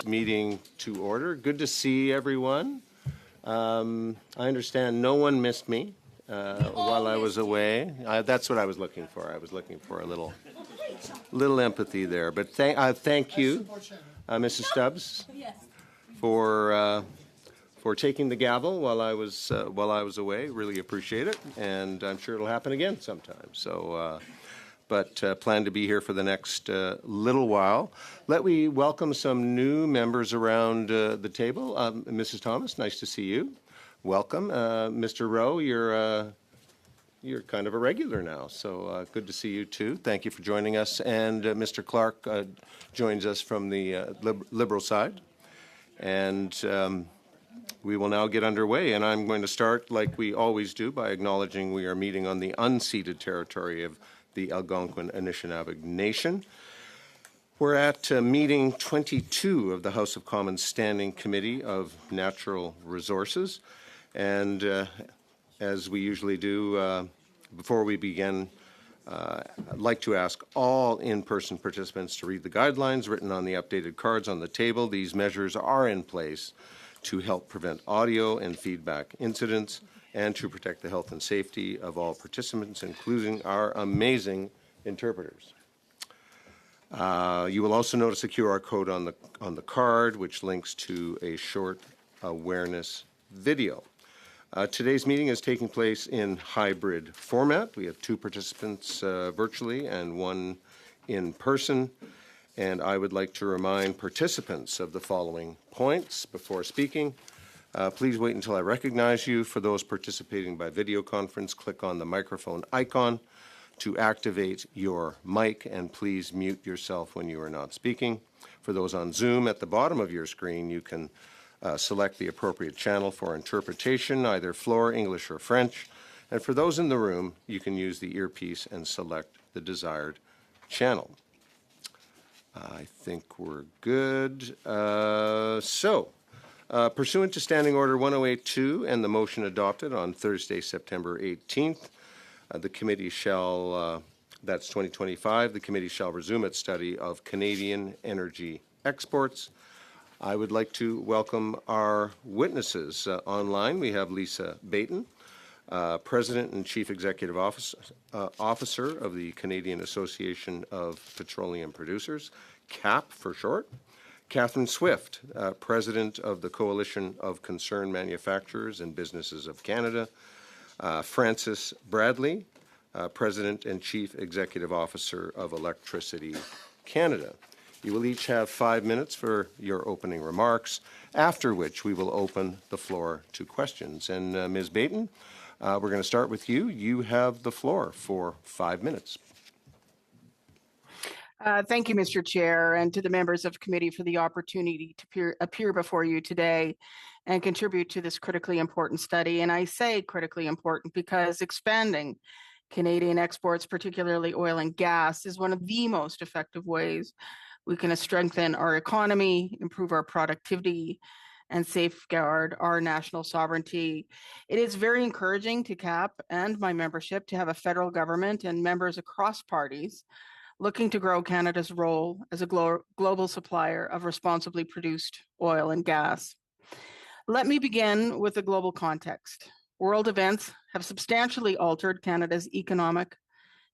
meeting to order. Good to see everyone. I understand no one missed me while I was away. That's what I was looking for. I was looking for a little empathy there. But thank you, Mrs. Stubbs, for taking the gavel while I was away. Really appreciate it, and I'm sure it'll happen again sometime. So. But plan to be here for the next little while. Let me welcome some new members around the table. Mrs. Thomas, nice to see you. Welcome. Mr. Rowe, you're kind of a regular now, so good to see you too. Thank you for joining us. And Mr. Clark joins us from the Liberal side. And we will now get underway, and I'm going to start, like we always do, by acknowledging we are meeting on the unceded territory of the Algonquin Anishinaabe Nation. We're at meeting 22 of the House of Commons Standing Committee of Natural Resources. And as we usually do, before we begin, I'd like to ask all in-person participants to read the guidelines written on the updated cards on the table. These measures are in place to help prevent audio and feedback incidents and to protect the health and safety of all participants, including our amazing interpreters. You will also notice a QR code on the card, which links to a short awareness video. Today's meeting is taking place in hybrid format. We have 2 participants virtually and 1 in person. And I would like to remind participants of the following points before speaking. Please wait until I recognize you. For those participating by video conference, click on the microphone icon to activate your mic, and please mute yourself when you are not speaking. For those on Zoom, at the bottom of your screen, you can select the appropriate channel for interpretation, either Floor, English, or French. And for those in the room, you can use the earpiece and select the desired channel. I think we're good. Pursuant to Standing Order 1082 and the motion adopted on Thursday, September 18th, the committee shall, that's 2025, the committee shall resume its study of Canadian energy exports. I would like to welcome our witnesses online. We have Lisa Baton, President and Chief Executive Officer of the Canadian Association of Petroleum Producers, CAP for short. Catherine Swift, President of the Coalition of Concerned Manufacturers and Businesses of Canada. Francis Bradley, President and Chief Executive Officer of Electricity Canada. You will each have 5 minutes for your opening remarks, after which we will open the floor to questions. And Ms. Baton, we're going to start with you. You have the floor for 5 minutes. Thank you, Mr. Chair, and to the members of committee for the opportunity to appear before you today and contribute to this critically important study. And I say critically important because expanding Canadian exports, particularly oil and gas, is one of the most effective ways we can strengthen our economy, improve our productivity, and safeguard our national sovereignty. It is very encouraging to CAP and my membership to have a federal government and members across parties looking to grow Canada's role as a global supplier of responsibly produced oil and gas. Let me begin with the global context. World events have substantially altered Canada's economic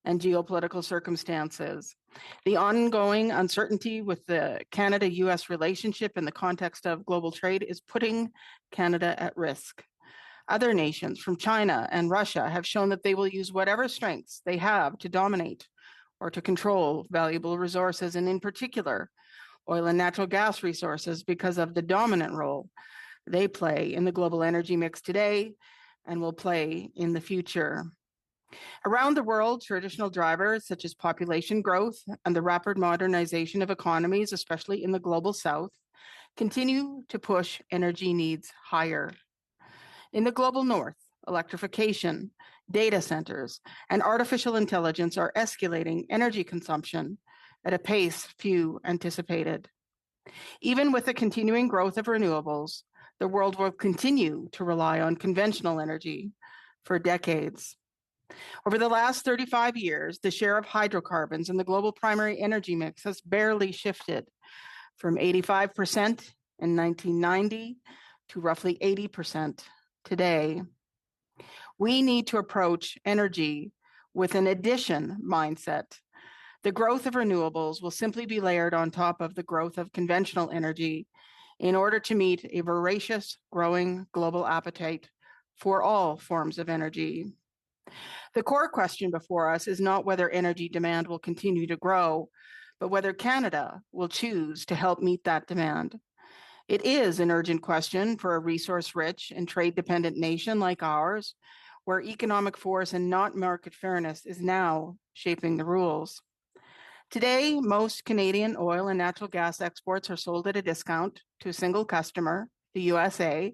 and geopolitical circumstances. The ongoing uncertainty with the Canada-US relationship in the context of global trade is putting Canada at risk. Other nations from China and Russia have shown that they will use whatever strengths they have to dominate or to control valuable resources, and in particular, oil and natural gas resources, because of the dominant role they play in the global energy mix today and will play in the future. Around the world, traditional drivers such as population growth and the rapid modernization of economies, especially in the global south, continue to push energy needs higher. In the global north, electrification, data centers, and artificial intelligence are escalating energy consumption at a pace few anticipated. Even with the continuing growth of renewables, the world will continue to rely on conventional energy for decades. Over the last 35 years, the share of hydrocarbons in the global primary energy mix has barely shifted from 85% in 1990 to roughly 80% today. We need to approach energy with an addition mindset. The growth of renewables will simply be layered on top of the growth of conventional energy in order to meet a voracious, growing global appetite for all forms of energy. The core question before us is not whether energy demand will continue to grow, but whether Canada will choose to help meet that demand. It is an urgent question for a resource-rich and trade-dependent nation like ours, where economic force and not market fairness is now shaping the rules. Today, most Canadian oil and natural gas exports are sold at a discount to a single customer, the USA,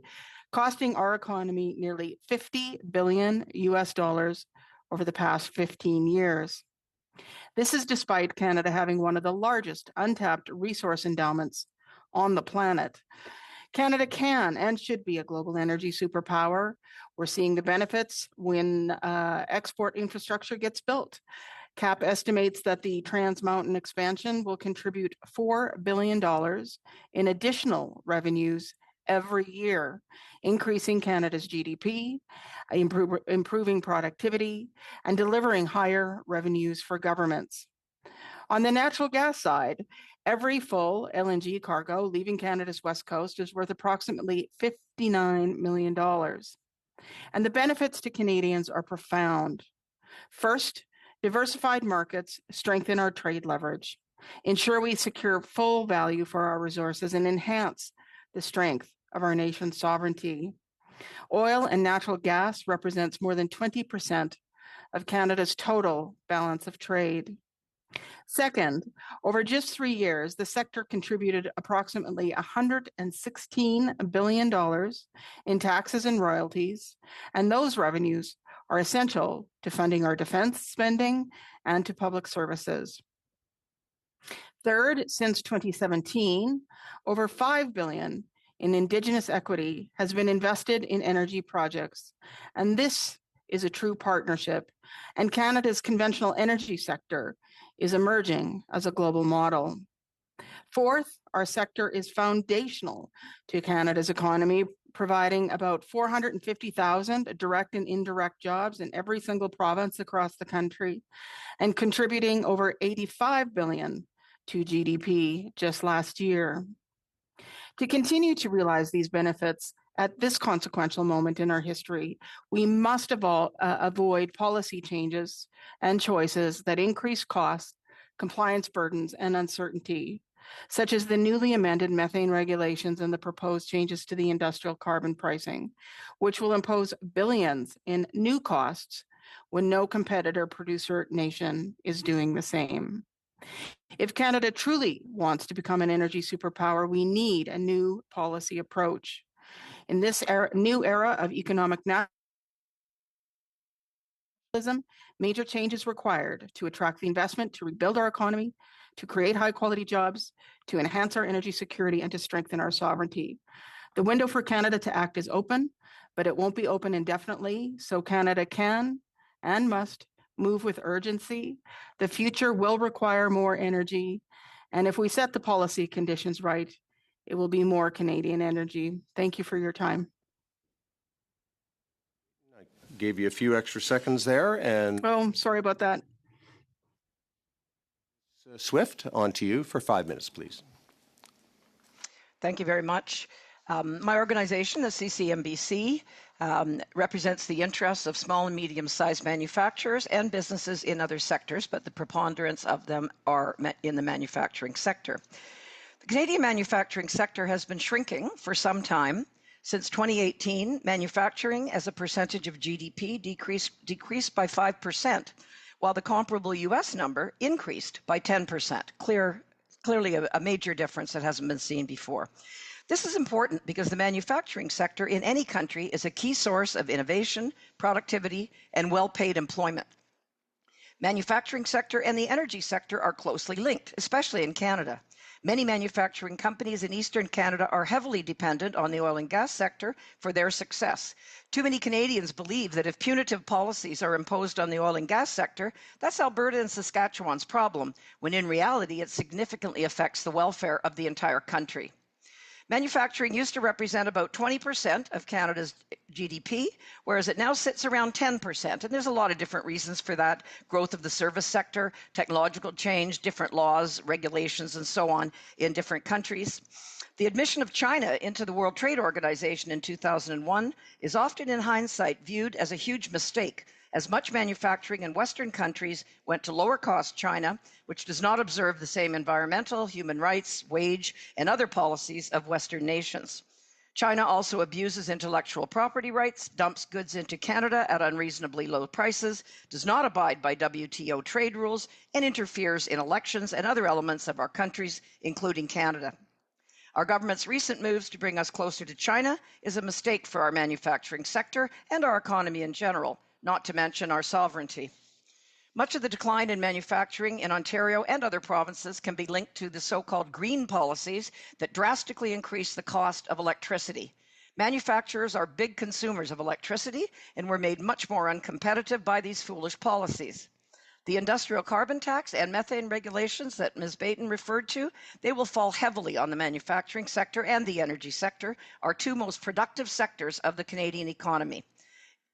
costing our economy nearly $50 billion over the past 15 years. This is despite Canada having one of the largest untapped resource endowments on the planet. Canada can and should be a global energy superpower. We're seeing the benefits when export infrastructure gets built. CAP estimates that the Trans Mountain expansion will contribute $4 billion in additional revenues every year, increasing Canada's GDP, improving productivity, and delivering higher revenues for governments. On the natural gas side, every full LNG cargo leaving Canada's west coast is worth approximately $59 million. And the benefits to Canadians are profound. First, diversified markets strengthen our trade leverage, ensure we secure full value for our resources, and enhance the strength of our nation's sovereignty. Oil and natural gas represents more than 20% of Canada's total balance of trade. Second, over just 3 years, the sector contributed approximately $116 billion in taxes and royalties, and those revenues are essential to funding our defense spending and to public services. Third, since 2017, over $5 billion in Indigenous equity has been invested in energy projects, and this is a true partnership, and Canada's conventional energy sector is emerging as a global model. Fourth, our sector is foundational to Canada's economy, providing about 450,000 direct and indirect jobs in every single province across the country, and contributing over $85 billion to GDP just last year. To continue to realize these benefits at this consequential moment in our history, we must avoid policy changes and choices that increase costs, compliance burdens, and uncertainty, such as the newly amended methane regulations and the proposed changes to the industrial carbon pricing, which will impose billions in new costs when no competitor producer nation is doing the same. If Canada truly wants to become an energy superpower, we need a new policy approach. In this new era of economic nationalism, major changes required to attract the investment, to rebuild our economy, to create high-quality jobs, to enhance our energy security, and to strengthen our sovereignty. The window for Canada to act is open, but it won't be open indefinitely, so Canada can and must move with urgency. The future will require more energy, and if we set the policy conditions right, it will be more Canadian energy. Thank you for your time. I gave you a few extra seconds there, and oh, sorry about that. Swift, on to you for 5 minutes, please. Thank you very much. My organization, the CCMBC, represents the interests of small and medium-sized manufacturers and businesses in other sectors, but the preponderance of them are in the manufacturing sector. The Canadian manufacturing sector has been shrinking for some time. Since 2018, manufacturing as a percentage of GDP decreased by 5%, while the comparable US number increased by 10%. Clearly a major difference that hasn't been seen before. This is important because the manufacturing sector in any country is a key source of innovation, productivity, and well-paid employment. Manufacturing sector and the energy sector are closely linked, especially in Canada. Many manufacturing companies in Eastern Canada are heavily dependent on the oil and gas sector for their success. Too many Canadians believe that if punitive policies are imposed on the oil and gas sector, that's Alberta and Saskatchewan's problem, when in reality it significantly affects the welfare of the entire country. Manufacturing used to represent about 20% of Canada's GDP, whereas it now sits around 10%. And there's a lot of different reasons for that: growth of the service sector, technological change, different laws, regulations, and so on in different countries. The admission of China into the World Trade Organization in 2001 is often in hindsight viewed as a huge mistake, as much manufacturing in Western countries went to lower cost China, which does not observe the same environmental, human rights, wage, and other policies of Western nations. China also abuses intellectual property rights, dumps goods into Canada at unreasonably low prices, does not abide by WTO trade rules, and interferes in elections and other elements of our countries, including Canada. Our government's recent moves to bring us closer to China is a mistake for our manufacturing sector and our economy in general, not to mention our sovereignty. Much of the decline in manufacturing in Ontario and other provinces can be linked to the so-called green policies that drastically increase the cost of electricity. Manufacturers are big consumers of electricity and were made much more uncompetitive by these foolish policies. The industrial carbon tax and methane regulations that Ms. Baton referred to, they will fall heavily on the manufacturing sector and the energy sector, our two most productive sectors of the Canadian economy.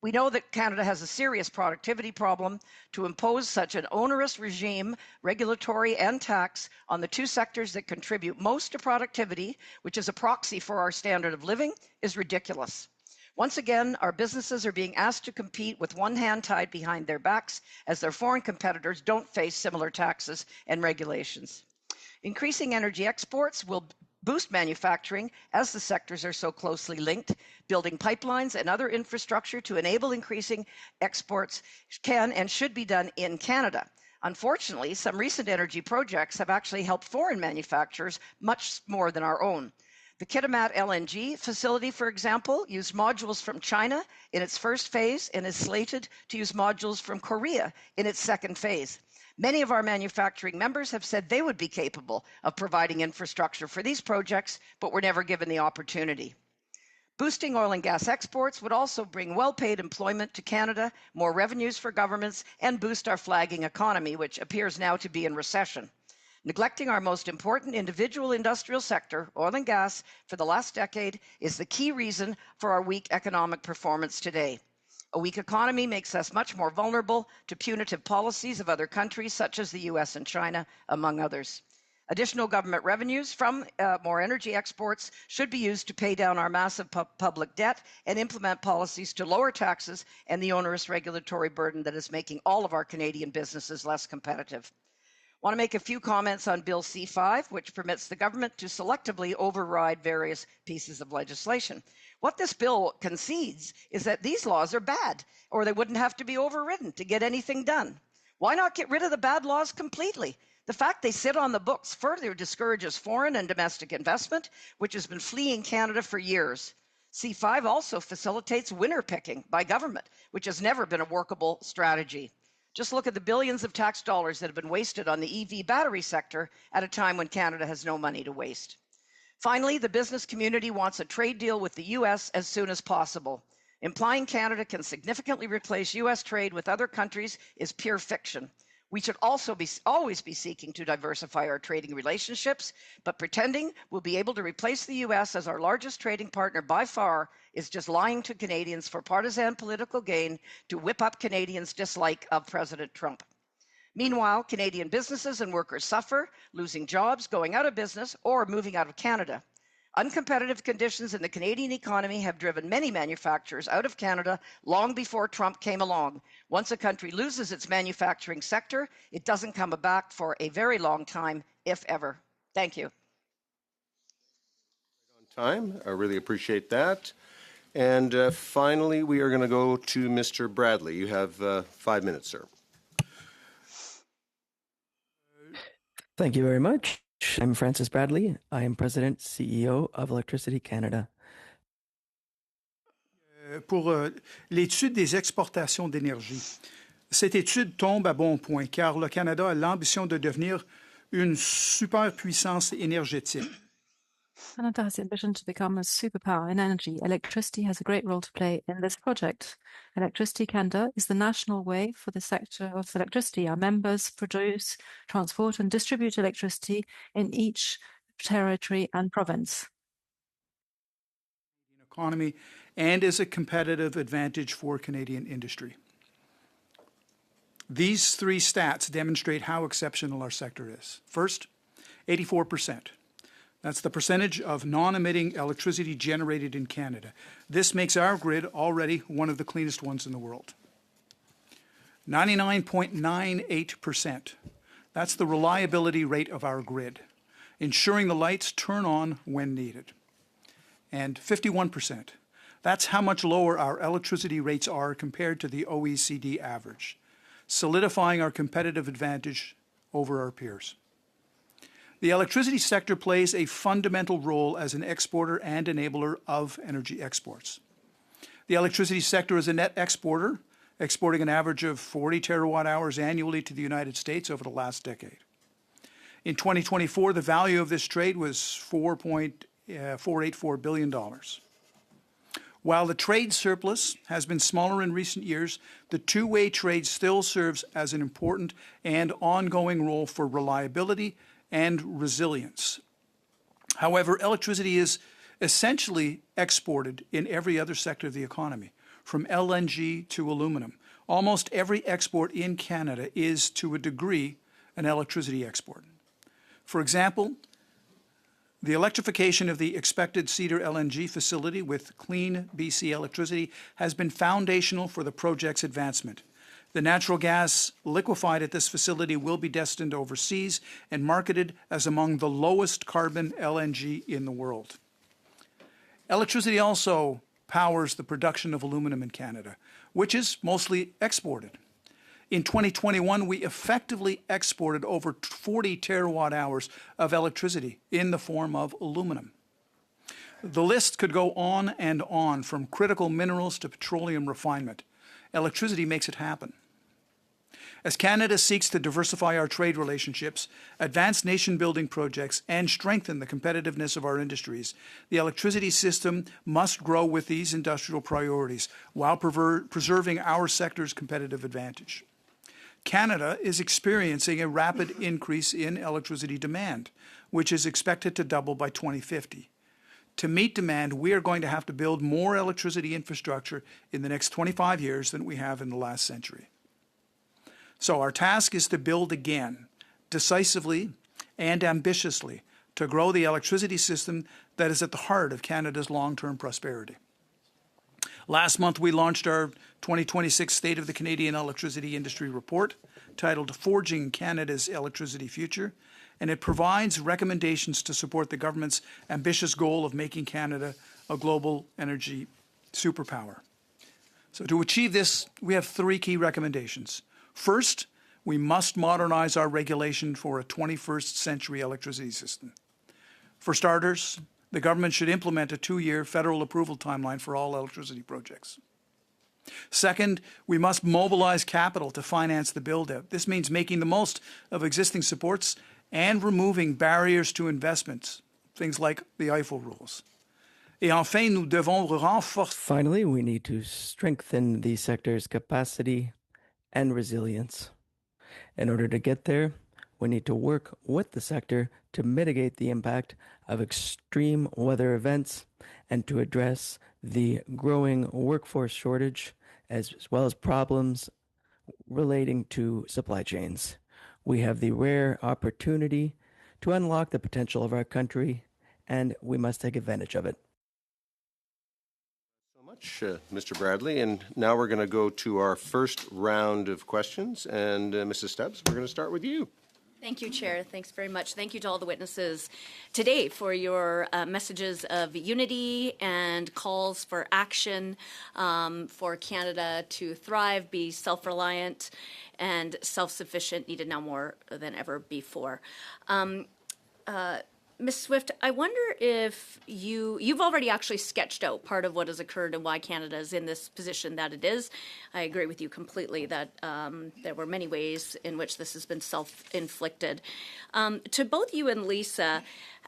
We know that Canada has a serious productivity problem. To impose such an onerous regime, regulatory and tax, on the two sectors that contribute most to productivity, which is a proxy for our standard of living, is ridiculous. Once again, our businesses are being asked to compete with one hand tied behind their backs, as their foreign competitors don't face similar taxes and regulations. Increasing energy exports will boost manufacturing, as the sectors are so closely linked. Building pipelines and other infrastructure to enable increasing exports can and should be done in Canada. Unfortunately, some recent energy projects have actually helped foreign manufacturers much more than our own. The Kitimat LNG facility, for example, used modules from China in its first phase and is slated to use modules from Korea in its second phase. Many of our manufacturing members have said they would be capable of providing infrastructure for these projects, but were never given the opportunity. Boosting oil and gas exports would also bring well-paid employment to Canada, more revenues for governments, and boost our flagging economy, which appears now to be in recession. Neglecting our most important individual industrial sector, oil and gas, for the last decade is the key reason for our weak economic performance today. A weak economy makes us much more vulnerable to punitive policies of other countries, such as the US and China, among others. Additional government revenues from more energy exports should be used to pay down our massive public debt and implement policies to lower taxes and the onerous regulatory burden that is making all of our Canadian businesses less competitive. I want to make a few comments on Bill C5, which permits the government to selectively override various pieces of legislation. What this bill concedes is that these laws are bad, or they wouldn't have to be overridden to get anything done. Why not get rid of the bad laws completely? The fact they sit on the books further discourages foreign and domestic investment, which has been fleeing Canada for years. C5 also facilitates winner picking by government, which has never been a workable strategy. Just look at the billions of tax dollars that have been wasted on the EV battery sector at a time when Canada has no money to waste. Finally, the business community wants a trade deal with the US as soon as possible. Implying Canada can significantly replace US trade with other countries is pure fiction. We should also always be seeking to diversify our trading relationships, but pretending we'll be able to replace the US as our largest trading partner by far is just lying to Canadians for partisan political gain to whip up Canadians' dislike of President Trump. Meanwhile, Canadian businesses and workers suffer, losing jobs, going out of business, or moving out of Canada. Uncompetitive conditions in the Canadian economy have driven many manufacturers out of Canada long before Trump came along. Once a country loses its manufacturing sector, it doesn't come back for a very long time, if ever. Thank you. Time. I really appreciate that. And finally, we are going to go to Mr. Bradley. You have 5 minutes, sir. Thank you very much. I'm Francis Bradley. I am President, CEO of Electricity Canada. Pour l'étude des exportations d'énergie. Cette étude tombe à bon point car le Canada a l'ambition de devenir une superpuissance énergétique. Canada has the ambition to become a superpower in energy. Electricity has a great role to play in this project. Electricity Canada is the national way for the sector of electricity. Our members produce, transport, and distribute electricity in each territory and province. Economy and is a competitive advantage for Canadian industry. These three stats demonstrate how exceptional our sector is. First, 84%. That's the percentage of non-emitting electricity generated in Canada. This makes our grid already one of the cleanest ones in the world. 99.98%. That's the reliability rate of our grid, ensuring the lights turn on when needed. And 51%. That's how much lower our electricity rates are compared to the OECD average, solidifying our competitive advantage over our peers. The electricity sector plays a fundamental role as an exporter and enabler of energy exports. The electricity sector is a net exporter, exporting an average of 40 terawatt hours annually to the United States over the last decade. In 2024, the value of this trade was $4.484 billion. While the trade surplus has been smaller in recent years, the two-way trade still serves as an important and ongoing role for reliability and resilience. However, electricity is essentially exported in every other sector of the economy, from LNG to aluminum. Almost every export in Canada is, to a degree, an electricity export. For example, the electrification of the expected Cedar LNG facility with clean BC electricity has been foundational for the project's advancement. The natural gas liquefied at this facility will be destined overseas and marketed as among the lowest carbon LNG in the world. Electricity also powers the production of aluminum in Canada, which is mostly exported. In 2021, we effectively exported over 40 terawatt hours of electricity in the form of aluminum. The list could go on and on, from critical minerals to petroleum refinement. Electricity makes it happen. As Canada seeks to diversify our trade relationships, advance nation-building projects, and strengthen the competitiveness of our industries, the electricity system must grow with these industrial priorities while preserving our sector's competitive advantage. Canada is experiencing a rapid increase in electricity demand, which is expected to double by 2050. To meet demand, we are going to have to build more electricity infrastructure in the next 25 years than we have in the last century. So our task is to build again, decisively and ambitiously, to grow the electricity system that is at the heart of Canada's long-term prosperity. Last month, we launched our 2026 State of the Canadian Electricity Industry Report, titled Forging Canada's Electricity Future, and it provides recommendations to support the government's ambitious goal of making Canada a global energy superpower. So to achieve this, we have three key recommendations. First, we must modernize our regulation for a 21st century electricity system. For starters, the government should implement a 2-year federal approval timeline for all electricity projects. Second, we must mobilize capital to finance the build-out. This means making the most of existing supports and removing barriers to investments, things like the Eiffel rules. Et enfin, nous devons renforcer. Finally, we need to strengthen the sector's capacity and resilience. In order to get there, we need to work with the sector to mitigate the impact of extreme weather events and to address the growing workforce shortage as well as problems relating to supply chains. We have the rare opportunity to unlock the potential of our country, and we must take advantage of it. Mr. Bradley. And now we're going to go to our first round of questions. And Mrs. Stubbs, we're going to start with you. Thank you, Chair. Thanks very much. Thank you to all the witnesses today for your messages of unity and calls for action for Canada to thrive, be self-reliant and self-sufficient, needed now more than ever before. Ms. Swift, I wonder if you've already actually sketched out part of what has occurred and why Canada is in this position that it is. I agree with you completely that there were many ways in which this has been self-inflicted. To both you and Lisa,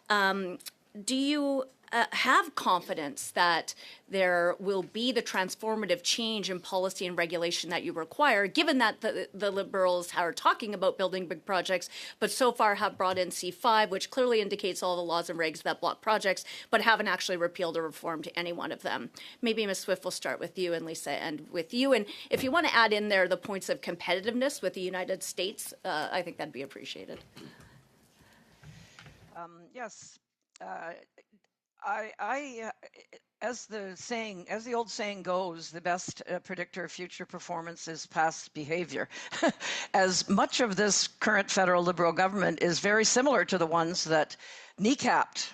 do you have confidence that there will be the transformative change in policy and regulation that you require, given that the Liberals are talking about building big projects, but so far have brought in C5, which clearly indicates all the laws and regs that block projects, but haven't actually repealed or reformed any one of them? Maybe Ms. Swift will start with you, and Lisa, and with you. And if you want to add in there the points of competitiveness with the United States, I think that'd be appreciated. Yes. As the old saying goes, the best predictor of future performance is past behavior. As much of this current federal Liberal government is very similar to the ones that kneecapped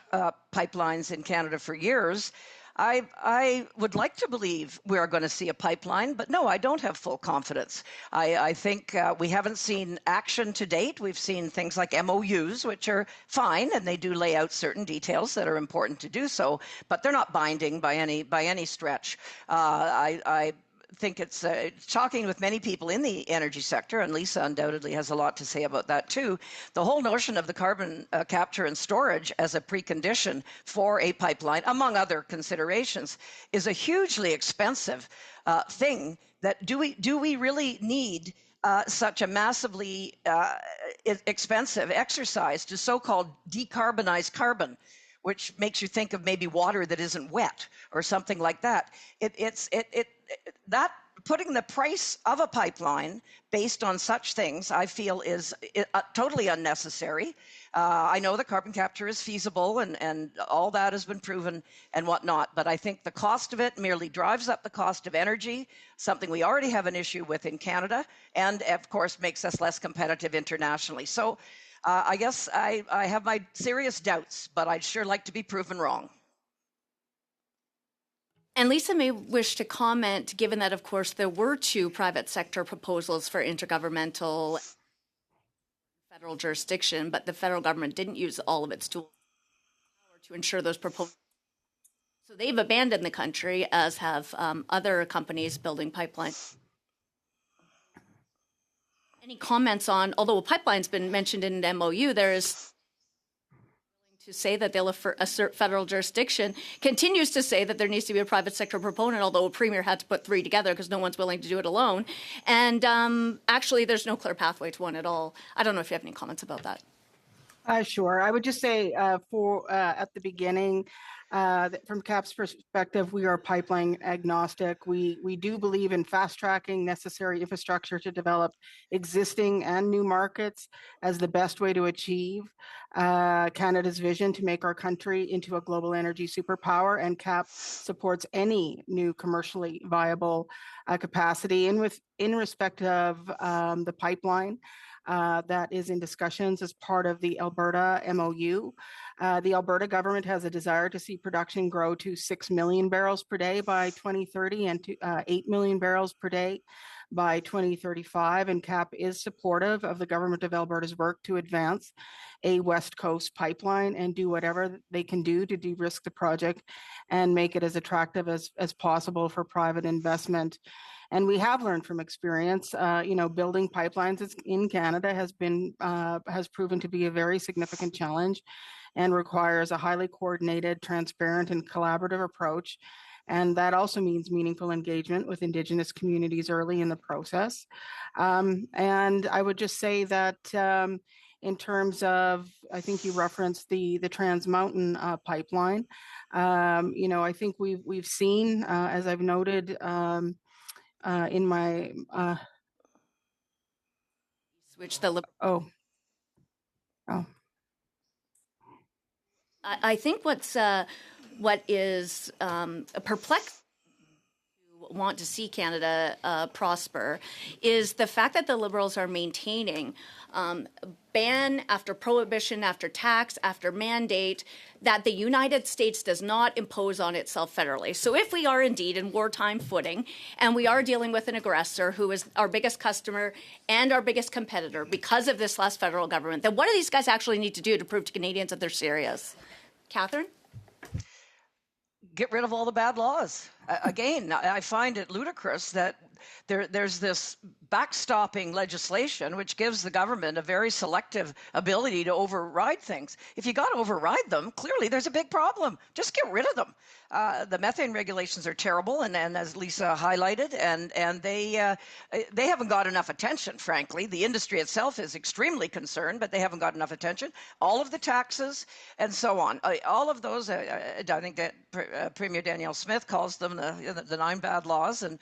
pipelines in Canada for years, I would like to believe we are going to see a pipeline, but no, I don't have full confidence. I think we haven't seen action to date. We've seen things like MOUs, which are fine, and they do lay out certain details that are important to do so, but they're not binding by any stretch. I think it's talking with many people in the energy sector, and Lisa undoubtedly has a lot to say about that too. The whole notion of the carbon capture and storage as a precondition for a pipeline, among other considerations, is a hugely expensive thing. That do we really need such a massively expensive exercise to so-called decarbonize carbon, which makes you think of maybe water that isn't wet or something like that. That putting the price of a pipeline based on such things, I feel, is totally unnecessary. I know that carbon capture is feasible and all that has been proven and whatnot, but I think the cost of it merely drives up the cost of energy, something we already have an issue with in Canada, and of course makes us less competitive internationally. So I guess I have my serious doubts, but I'd sure like to be proven wrong. And Lisa may wish to comment, given that, of course, there were 2 private sector proposals for intergovernmental federal jurisdiction, but the federal government didn't use all of its tools to ensure those proposals. So they've abandoned the country, as have other companies building pipelines. Any comments on, although a pipeline's been mentioned in an MOU, there is to say that they'll assert federal jurisdiction, continues to say that there needs to be a private sector proponent, although a premier had to put 3 together because no one's willing to do it alone. And actually, there's no clear pathway to one at all. I don't know if you have any comments about that. Sure. I would just say at the beginning, from CAP's perspective, we are pipeline agnostic. We do believe in fast tracking necessary infrastructure to develop existing and new markets as the best way to achieve Canada's vision to make our country into a global energy superpower. And CAP supports any new commercially viable capacity in respect of the pipeline. That is in discussions as part of the Alberta MOU. The Alberta government has a desire to see production grow to 6 million barrels per day by 2030 and to 8 million barrels per day by 2035. And CAP is supportive of the government of Alberta's work to advance a West Coast pipeline and do whatever they can do to de-risk the project and make it as attractive as possible for private investment. And we have learned from experience, building pipelines in Canada has proven to be a very significant challenge and requires a highly coordinated, transparent, and collaborative approach. And that also means meaningful engagement with Indigenous communities early in the process. And I would just say that in terms of, I think you referenced the Trans Mountain pipeline. I think we've seen, as I've noted, in my Switch the oh I think what is perplexing want to see Canada prosper is the fact that the Liberals are maintaining ban after prohibition, after tax, after mandate that the United States does not impose on itself federally. So if we are indeed in wartime footing and we are dealing with an aggressor who is our biggest customer and our biggest competitor because of this last federal government, then what do these guys actually need to do to prove to Canadians that they're serious? Catherine? Get rid of all the bad laws. Again, I find it ludicrous that there's this backstopping legislation which gives the government a very selective ability to override things. If you got to override them, clearly there's a big problem. Just get rid of them. The methane regulations are terrible, and as Lisa highlighted, and they haven't got enough attention, frankly. The industry itself is extremely concerned, but they haven't got enough attention. All of the taxes and so on, all of those, I think that Premier Danielle Smith calls them the 9 bad laws, and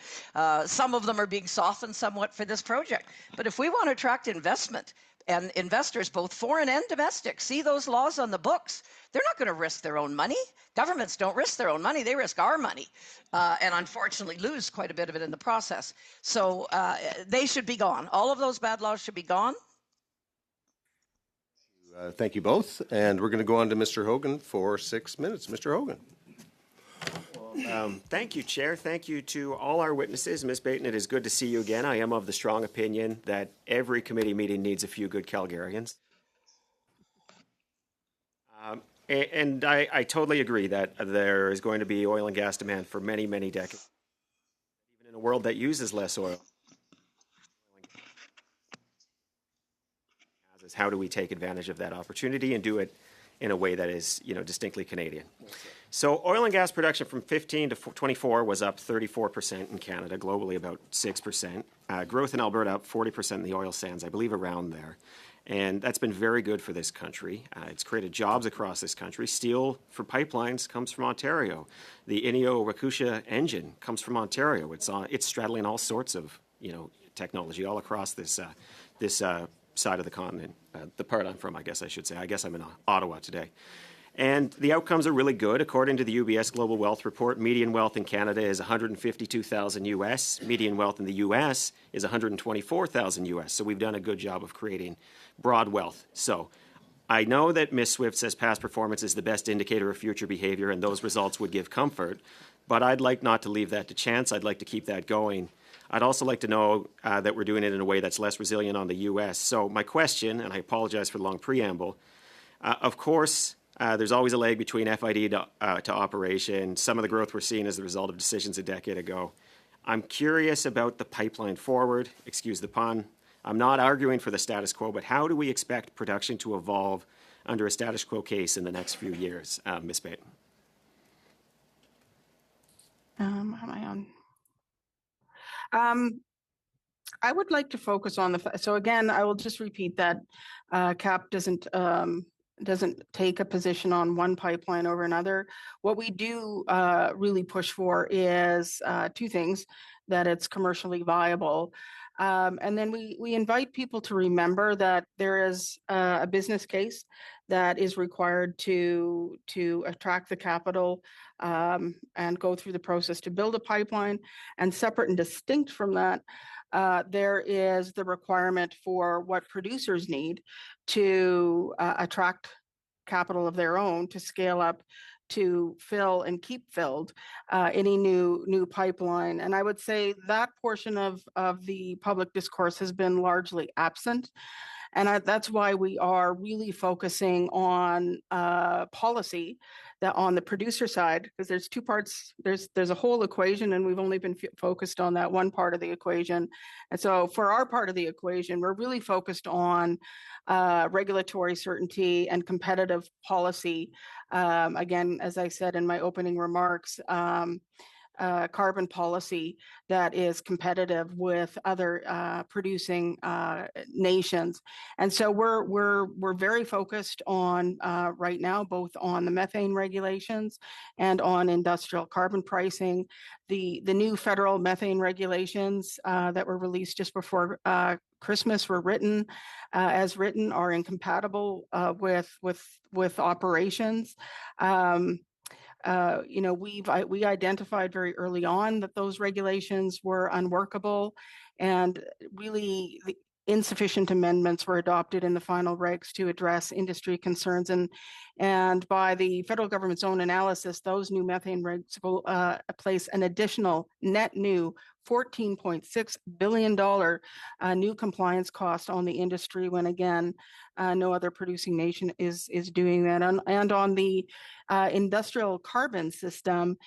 some of them are being softened somewhat for this project. But if we want to attract investment, and investors, both foreign and domestic, see those laws on the books, they're not going to risk their own money. Governments don't risk their own money. They risk our money and unfortunately lose quite a bit of it in the process. So they should be gone. All of those bad laws should be gone. Thank you both. And we're going to go on to Mr. Hogan for 6 minutes. Mr. Hogan. Thank you, Chair. Thank you to all our witnesses. Ms. Baton, it is good to see you again. I am of the strong opinion that every committee meeting needs a few good Calgarians. And I totally agree that there is going to be oil and gas demand for many, many decades. Even in a world that uses less oil. How do we take advantage of that opportunity and do it in a way that is, distinctly Canadian? So oil and gas production from 15 to 24 was up 34% in Canada, globally about 6%. Growth in Alberta up 40% in the oil sands, I believe around there. And that's been very good for this country. It's created jobs across this country. Steel for pipelines comes from Ontario. The Inio Wakusha engine comes from Ontario. It's straddling all sorts of, technology all across this side of the continent. The part I'm from, I guess I should say. I guess I'm in Ottawa today. And the outcomes are really good. According to the UBS Global Wealth Report, median wealth in Canada is $152,000 US. Median wealth in the US is $124,000 US. So we've done a good job of creating broad wealth. So I know that Ms. Swift says past performance is the best indicator of future behavior, and those results would give comfort. But I'd like not to leave that to chance. I'd like to keep that going. I'd also like to know that we're doing it in a way that's less resilient on the U.S. So my question, and I apologize for the long preamble, of course, there's always a lag between FID to operation. Some of the growth we're seeing is the result of decisions a decade ago. I'm curious about the pipeline forward. Excuse the pun. I'm not arguing for the status quo, but how do we expect production to evolve under a status quo case in the next few years, Ms. Baton? How am I on? I would like to focus on so again, I will just repeat that CAP doesn't take a position on one pipeline over another. What we do really push for is 2 things: that it's commercially viable, and then we invite people to remember that there is a business case that is required to attract the capital and go through the process to build a pipeline. And separate and distinct from that, there is the requirement for what producers need to attract capital of their own to scale up, to fill and keep filled any new pipeline. And I would say that portion of the public discourse has been largely absent. And that's why we are really focusing on policy that on the producer side, because there's 2 parts, there's a whole equation, and we've only been focused on that one part of the equation. And so for our part of the equation, we're really focused on regulatory certainty and competitive policy. Again, as I said in my opening remarks, carbon policy that is competitive with other producing nations. And so we're very focused on right now, both on the methane regulations and on industrial carbon pricing. The new federal methane regulations that were released just before Christmas were written are incompatible with operations. we identified very early on that those regulations were unworkable, and really insufficient amendments were adopted in the final regs to address industry concerns. And by the federal government's own analysis, those new methane regs will place an additional net new $14.6 billion new compliance cost on the industry, when again, no other producing nation is doing that. And on the industrial carbon system,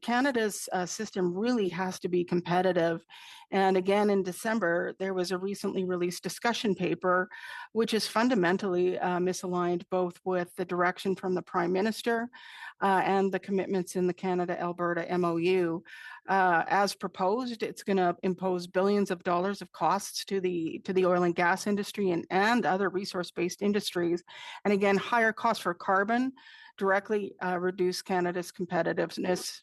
Canada's system really has to be competitive. And again, in December, there was a recently released discussion paper, which is fundamentally misaligned both with the direction from the Prime Minister and the commitments in the Canada-Alberta MOU. As proposed, it's going to impose billions of dollars of costs to the oil and gas industry and other resource-based industries. And again, higher costs for carbon directly reduce Canada's competitiveness.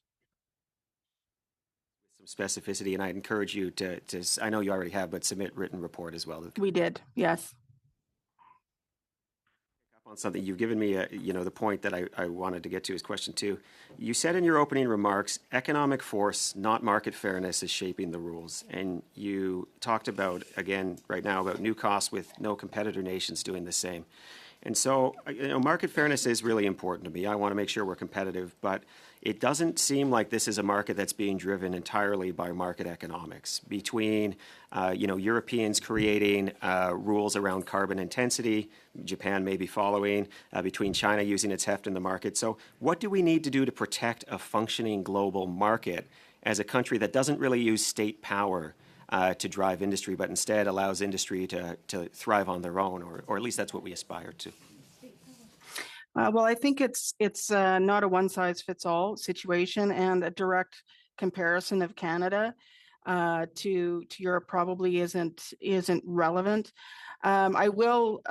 Some specificity, and I'd encourage you to, I know you already have, but submit written report as well. We did, yes. On something you've given me, the point that I wanted to get to is question 2. You said in your opening remarks, economic force, not market fairness, is shaping the rules. And you talked about, again, right now, about new costs with no competitor nations doing the same. And so, market fairness is really important to me. I want to make sure we're competitive, but it doesn't seem like this is a market that's being driven entirely by market economics. Between, Europeans creating rules around carbon intensity, Japan may be following, between China using its heft in the market. So what do we need to do to protect a functioning global market as a country that doesn't really use state power to drive industry, but instead allows industry to thrive on their own, or at least that's what we aspire to? Well, I think it's not a one-size-fits-all situation, and a direct comparison of Canada to Europe probably isn't relevant. I will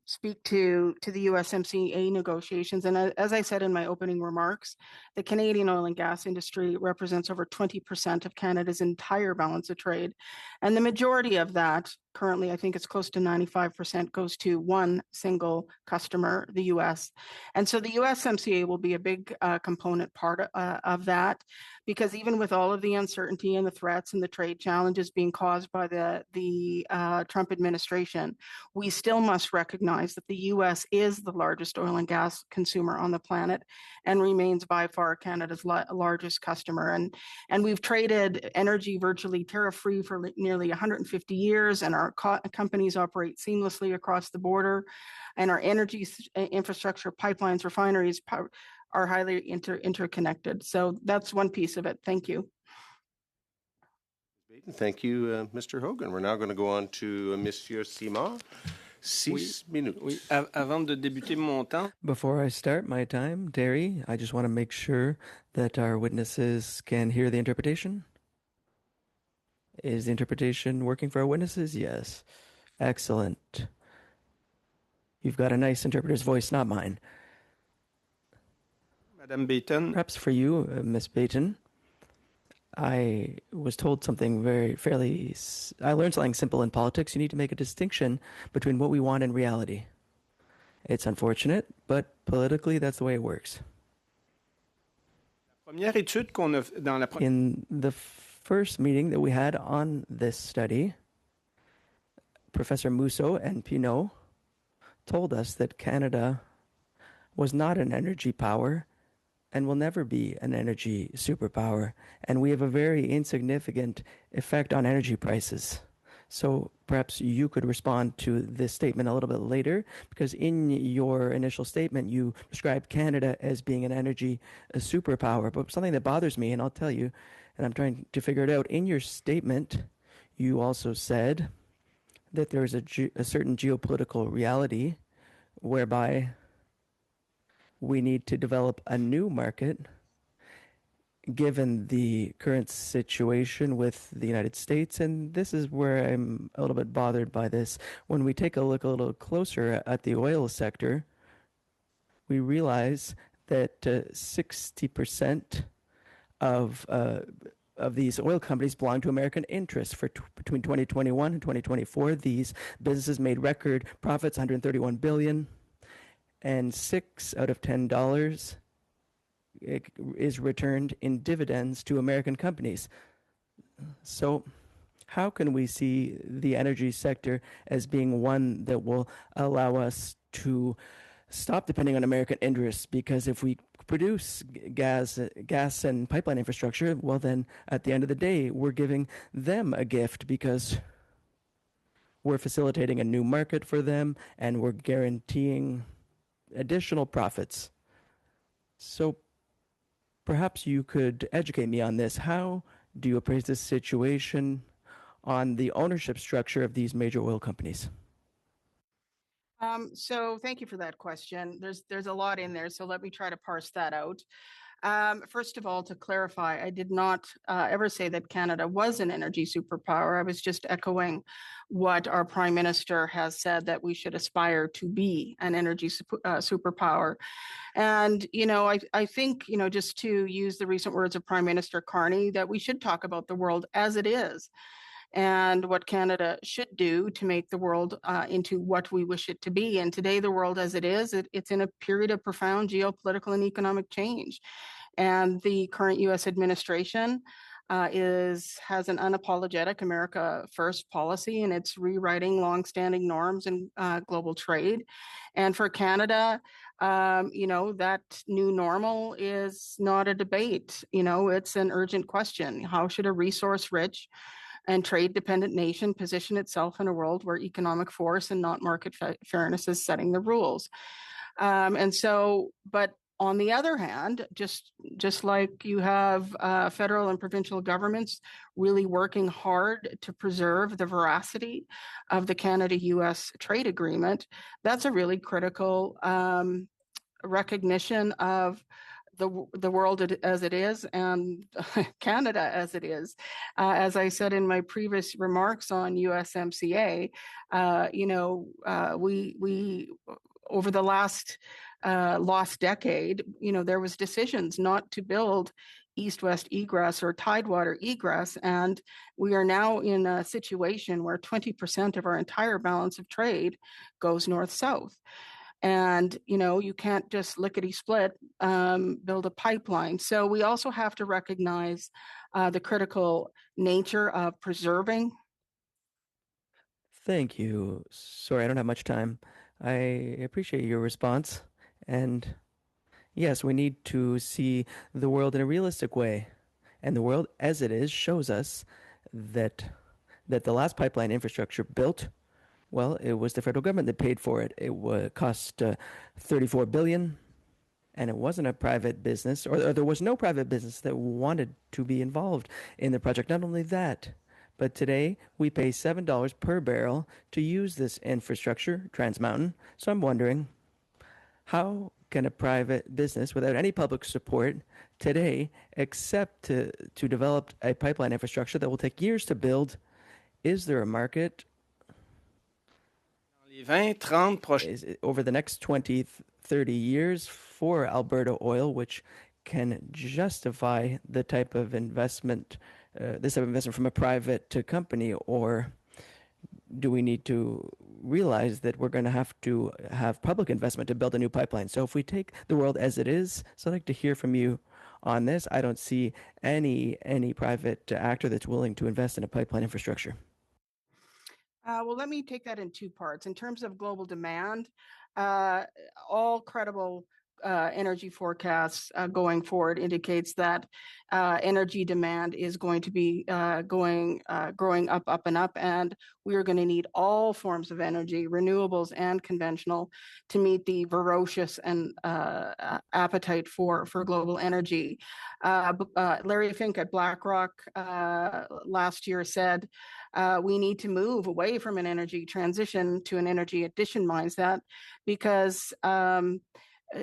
speak to the USMCA negotiations, and as I said in my opening remarks, the Canadian oil and gas industry represents over 20% of Canada's entire balance of trade, and the majority of that, currently I think it's close to 95%, goes to one single customer, the US. And so the USMCA will be a big component part of that, because even with all of the uncertainty and the threats and the trade challenges being caused by the Trump administration, we still must recognize that the US is the largest oil and gas consumer on the planet and remains by far Canada's largest customer. And we've traded energy virtually tariff-free for nearly 150 years, and our companies operate seamlessly across the border, and our energy infrastructure, pipelines, refineries are highly interconnected. So that's one piece of it. Thank you. Thank you, Mr. Hogan. We're now going to go on to Monsieur Simard. 6 minutes. Oui. Avant de débuter mon temps. Before I start my time, Terry, I just want to make sure that our witnesses can hear the interpretation. Is the interpretation working for our witnesses? Yes. Excellent. You've got a nice interpreter's voice, not mine. Madame Bayton. Perhaps for you, Miss Bayton, I was told something I learned something simple in politics. You need to make a distinction between what we want and reality. It's unfortunate, but politically, that's the way it works. In the first meeting that we had on this study, Professor Musso and Pinault told us that Canada was not an energy power and will never be an energy superpower, and we have a very insignificant effect on energy prices. So perhaps you could respond to this statement a little bit later, because in your initial statement, you described Canada as being an energy superpower. But something that bothers me, and I'll tell you, and I'm trying to figure it out, in your statement, you also said that there is a certain geopolitical reality whereby we need to develop a new market given the current situation with the United States. And this is where I'm a little bit bothered by this. When we take a look a little closer at the oil sector, we realize that 60% of these oil companies belong to American interests. Between 2021 and 2024, these businesses made record profits, $131 billion. And $6 out of $10 is returned in dividends to American companies. So, how can we see the energy sector as being one that will allow us to stop depending on American interests? Because if we produce gas and pipeline infrastructure, well, then at the end of the day, we're giving them a gift because we're facilitating a new market for them and we're guaranteeing additional profits. So perhaps you could educate me on this. How do you appraise this situation on the ownership structure of these major oil companies? So thank you for that question. There's a lot in there, so let me try to parse that out. First of all, to clarify, I did not ever say that Canada was an energy superpower. I was just echoing what our Prime Minister has said, that we should aspire to be an energy superpower. And, I think, just to use the recent words of Prime Minister Carney, that we should talk about the world as it is and what Canada should do to make the world into what we wish it to be. And today, the world as it is, it's in a period of profound geopolitical and economic change. And the current U.S. administration has an unapologetic America First policy, and it's rewriting longstanding norms in global trade. And for Canada, that new normal is not a debate. It's an urgent question. How should a resource-rich and trade-dependent nation position itself in a world where economic force and not market fairness is setting the rules? But on the other hand, just like you have federal and provincial governments really working hard to preserve the veracity of the Canada-U.S. trade agreement, that's a really critical recognition of the world as it is and Canada as it is. As I said in my previous remarks on USMCA, we over the last lost decade, there was decisions not to build east-west egress or tidewater egress, and we are now in a situation where 20% of our entire balance of trade goes north-south. And, you can't just lickety-split build a pipeline. So we also have to recognize the critical nature of preserving. Thank you. Sorry, I don't have much time. I appreciate your response. And yes, we need to see the world in a realistic way. And the world as it is shows us that the last pipeline infrastructure built, well, it was the federal government that paid for it. It cost $34 billion, and it wasn't a private business, or there was no private business that wanted to be involved in the project. Not only that, but today we pay $7 per barrel to use this infrastructure, Trans Mountain. So I'm wondering, how can a private business, without any public support today, accept to develop a pipeline infrastructure that will take years to build? Is there a market over the next 20, 30 years for Alberta oil, which can justify the type of investment, this type of investment from a private company? Or do we need to realize that we're going to have public investment to build a new pipeline? So if we take the world as it is, so I'd like to hear from you on this. I don't see any private actor that's willing to invest in a pipeline infrastructure. Well, let me take that in two parts. In terms of global demand, all credible energy forecasts going forward indicates that energy demand is going to be growing up and up, and we are going to need all forms of energy, renewables and conventional, to meet the ferocious and appetite for global energy. Larry Fink at BlackRock last year said we need to move away from an energy transition to an energy addition mindset, because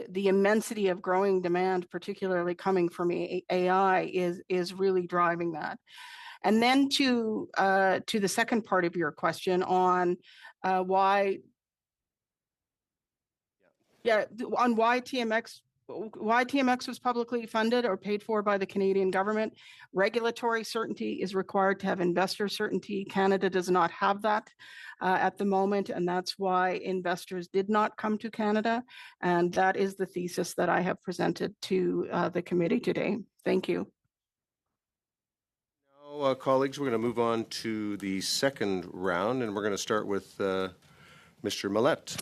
the immensity of growing demand, particularly coming from AI, is really driving that. And then to the second part of your question on why TMX why TMX was publicly funded or paid for by the Canadian government. Regulatory certainty is required to have investor certainty. Canada does not have that at the moment, and that's why investors did not come to Canada. And that is the thesis that I have presented to the committee today. Thank you. Now, colleagues, we're going to move on to the second round, and we're going to start with Mr. Millette.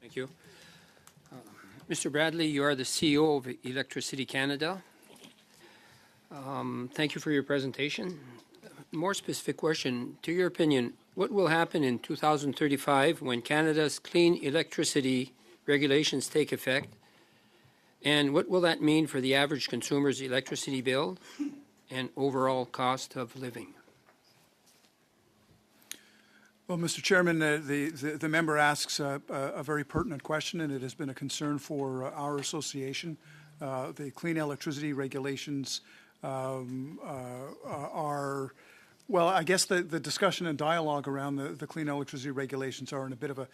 Thank you. Mr. Bradley, you are the CEO of Electricity Canada. Thank you for your presentation. More specific question, to your opinion, what will happen in 2035 when Canada's clean electricity regulations take effect? And what will that mean for the average consumer's electricity bill and overall cost of living? Well, Mr. Chairman, the member asks a very pertinent question, and it has been a concern for our association. The clean electricity regulations are, well, I guess the discussion and dialogue around the clean electricity regulations are in a bit of a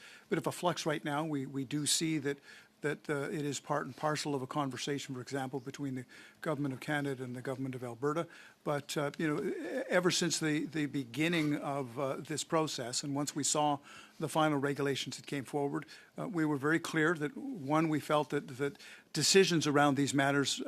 flux right now. We do see that it is part and parcel of a conversation, for example, between the Government of Canada and the Government of Alberta. But, ever since the beginning of this process, and once we saw the final regulations that came forward, we were very clear that, one, we felt that decisions around these matters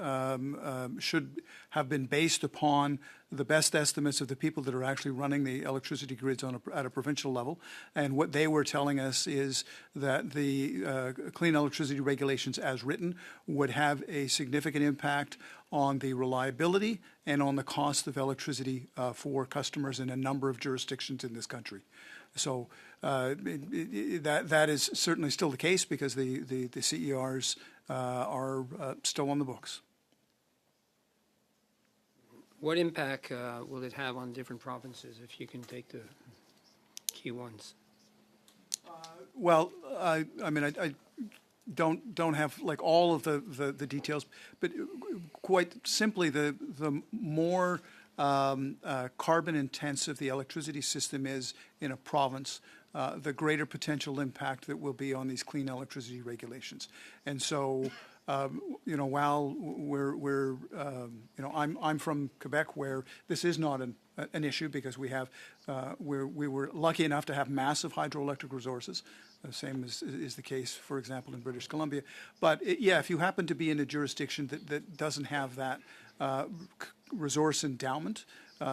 should have been based upon the best estimates of the people that are actually running the electricity grids at a provincial level. And what they were telling us is that the clean electricity regulations as written would have a significant impact on the reliability and on the cost of electricity for customers in a number of jurisdictions in this country. So that is certainly still the case because the CERs are still on the books. What impact will it have on different provinces, if you can take the key ones? Well, I mean, I don't have like all of the details, but quite simply, the more carbon intensive the electricity system is in a province, the greater potential impact that will be on these clean electricity regulations. And so, while we're I'm from Quebec, where this is not an issue because we were lucky enough to have massive hydroelectric resources. The same is the case, for example, in British Columbia. But if you happen to be in a jurisdiction that doesn't have that resource endowment,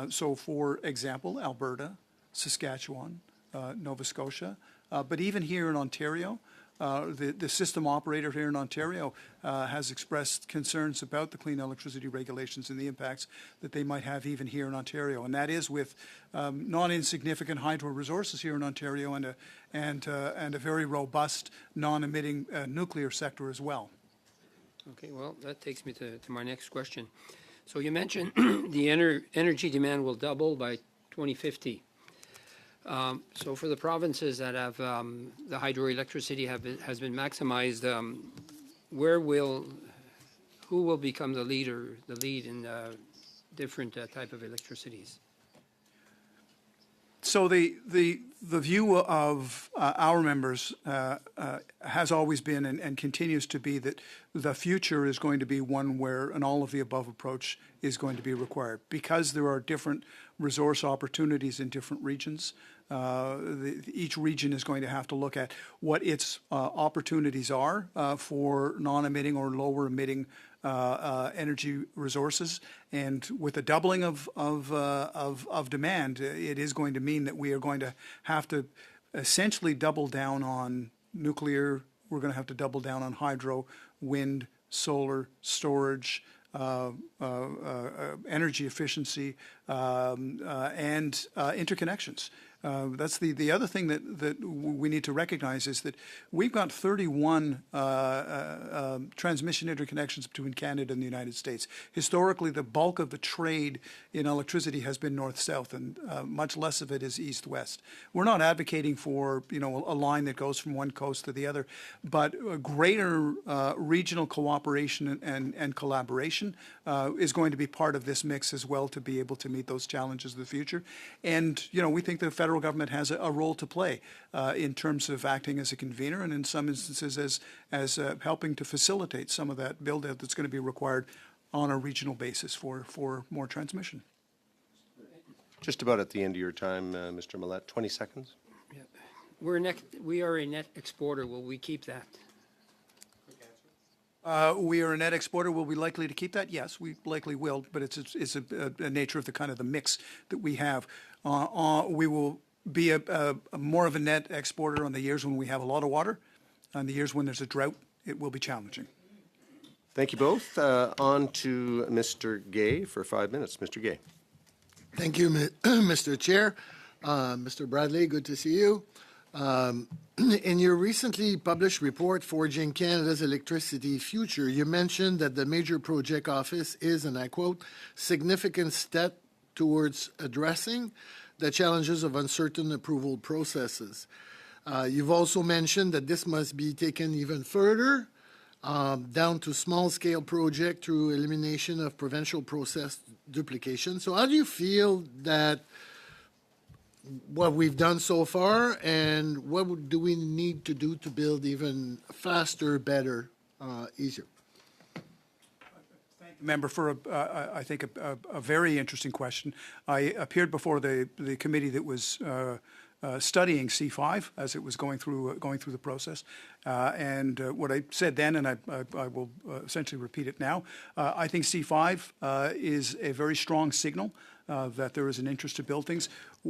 so for example, Alberta, Saskatchewan, Nova Scotia, but even here in Ontario, the system operator here in Ontario has expressed concerns about the clean electricity regulations and the impacts that they might have even here in Ontario, and that is with not insignificant hydro resources here in Ontario and a very robust non-emitting nuclear sector as well. Okay, well, that takes me to my next question. So you mentioned the energy demand will double by 2050. So for the provinces that have the hydroelectricity has been maximized, who will become the lead in different type of electricities? So the view of our members has always been and continues to be that the future is going to be one where an all-of-the-above approach is going to be required. Because there are different resource opportunities in different regions, each region is going to have to look at what its opportunities are for non-emitting or lower-emitting energy resources, and with a doubling of demand, it is going to mean that we are going to have to essentially double down on nuclear. We're going to have to double down on hydro, wind, solar, storage, energy efficiency, and interconnections. That's the other thing that we need to recognize is that we've got 31 transmission interconnections between Canada and the United States. Historically, the bulk of the trade in electricity has been north-south, and much less of it is east-west. We're not advocating for a line that goes from one coast to the other, but a greater regional cooperation and collaboration is going to be part of this mix as well to be able to meet those challenges of the future. And we think the federal federal government has a role to play in terms of acting as a convener and in some instances as helping to facilitate some of that build-out that's going to be required on a regional basis for more transmission. Just about at the end of your time, Mr. Millette, 20 seconds. We are a net exporter. Will we keep that? We are a net exporter. Will we likely to keep that? Yes, we likely will, but it's a nature of the kind of the mix that we have. We will be a more of a net exporter on the years when we have a lot of water. On the years when there's a drought, it will be challenging. Thank you both. On to Mr. Gay for 5 minutes. Mr. Gay. Thank you, Mr. Chair. Mr. Bradley, good to see you. In your recently published report, Forging Canada's Electricity Future, you mentioned that the Major Project Office is, and I quote, significant step towards addressing the challenges of uncertain approval processes. You've also mentioned that this must be taken even further, down to small-scale project through elimination of provincial process duplication. So how do you feel that what we've done so far, and what do we need to do to build even faster, better, easier? Thank the member for, I think, a very interesting question. I appeared before the committee that was studying C5 as it was going through the process, and what I said then, and I will essentially repeat it now. I think C5 is a very strong signal that there is an interest to build things.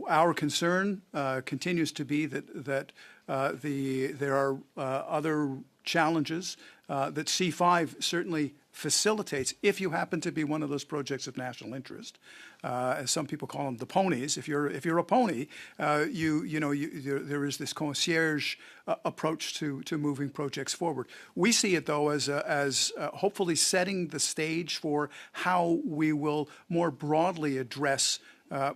Our concern continues to be that there are other challenges that C5 certainly facilitates if you happen to be one of those projects of national interest. As some people call them, the ponies. If you're a pony, there is this concierge approach to moving projects forward. We see it though as hopefully setting the stage for how we will more broadly address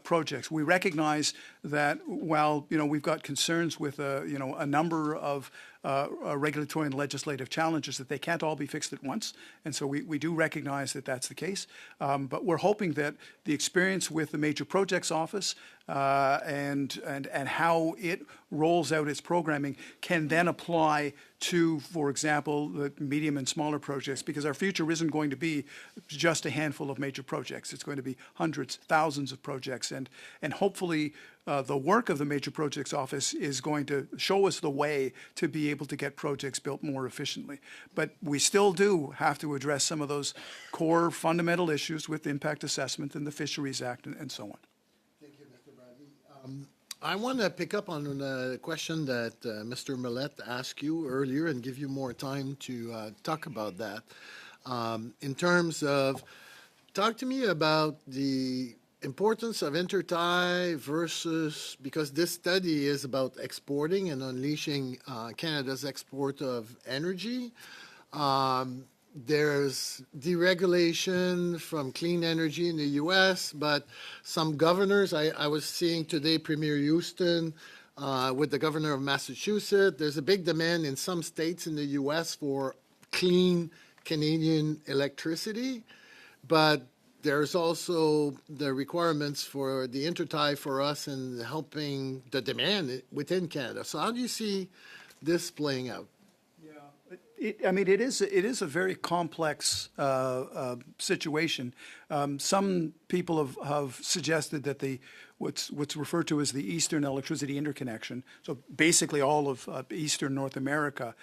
projects. We recognize that while we've got concerns with a number of regulatory and legislative challenges, that they can't all be fixed at once, and so we do recognize that that's the case. But we're hoping that the experience with the Major Projects Office and how it rolls out its programming can then apply to, for example, the medium and smaller projects, because our future isn't going to be just a handful of major projects. It's going to be hundreds, thousands of projects, and hopefully the work of the Major Projects Office is going to show us the way to be able to get projects built more efficiently. But we still do have to address some of those core fundamental issues with impact assessment and the Fisheries Act and so on. Thank you, Mr. Bradley. I want to pick up on a question that Mr. Millette asked you earlier and give you more time to talk about that. In terms of, talk to me about the importance of intertie versus, because this study is about exporting and unleashing Canada's export of energy. There's deregulation from clean energy in the U.S., but some governors, I was seeing today Premier Houston with the governor of Massachusetts, there's a big demand in some states in the U.S. for clean Canadian electricity, but there's also the requirements for the intertie for us in helping the demand within Canada. So how do you see this playing out? It is a very complex situation. Some people have suggested that what's referred to as the Eastern Electricity Interconnection, so basically all of Eastern North America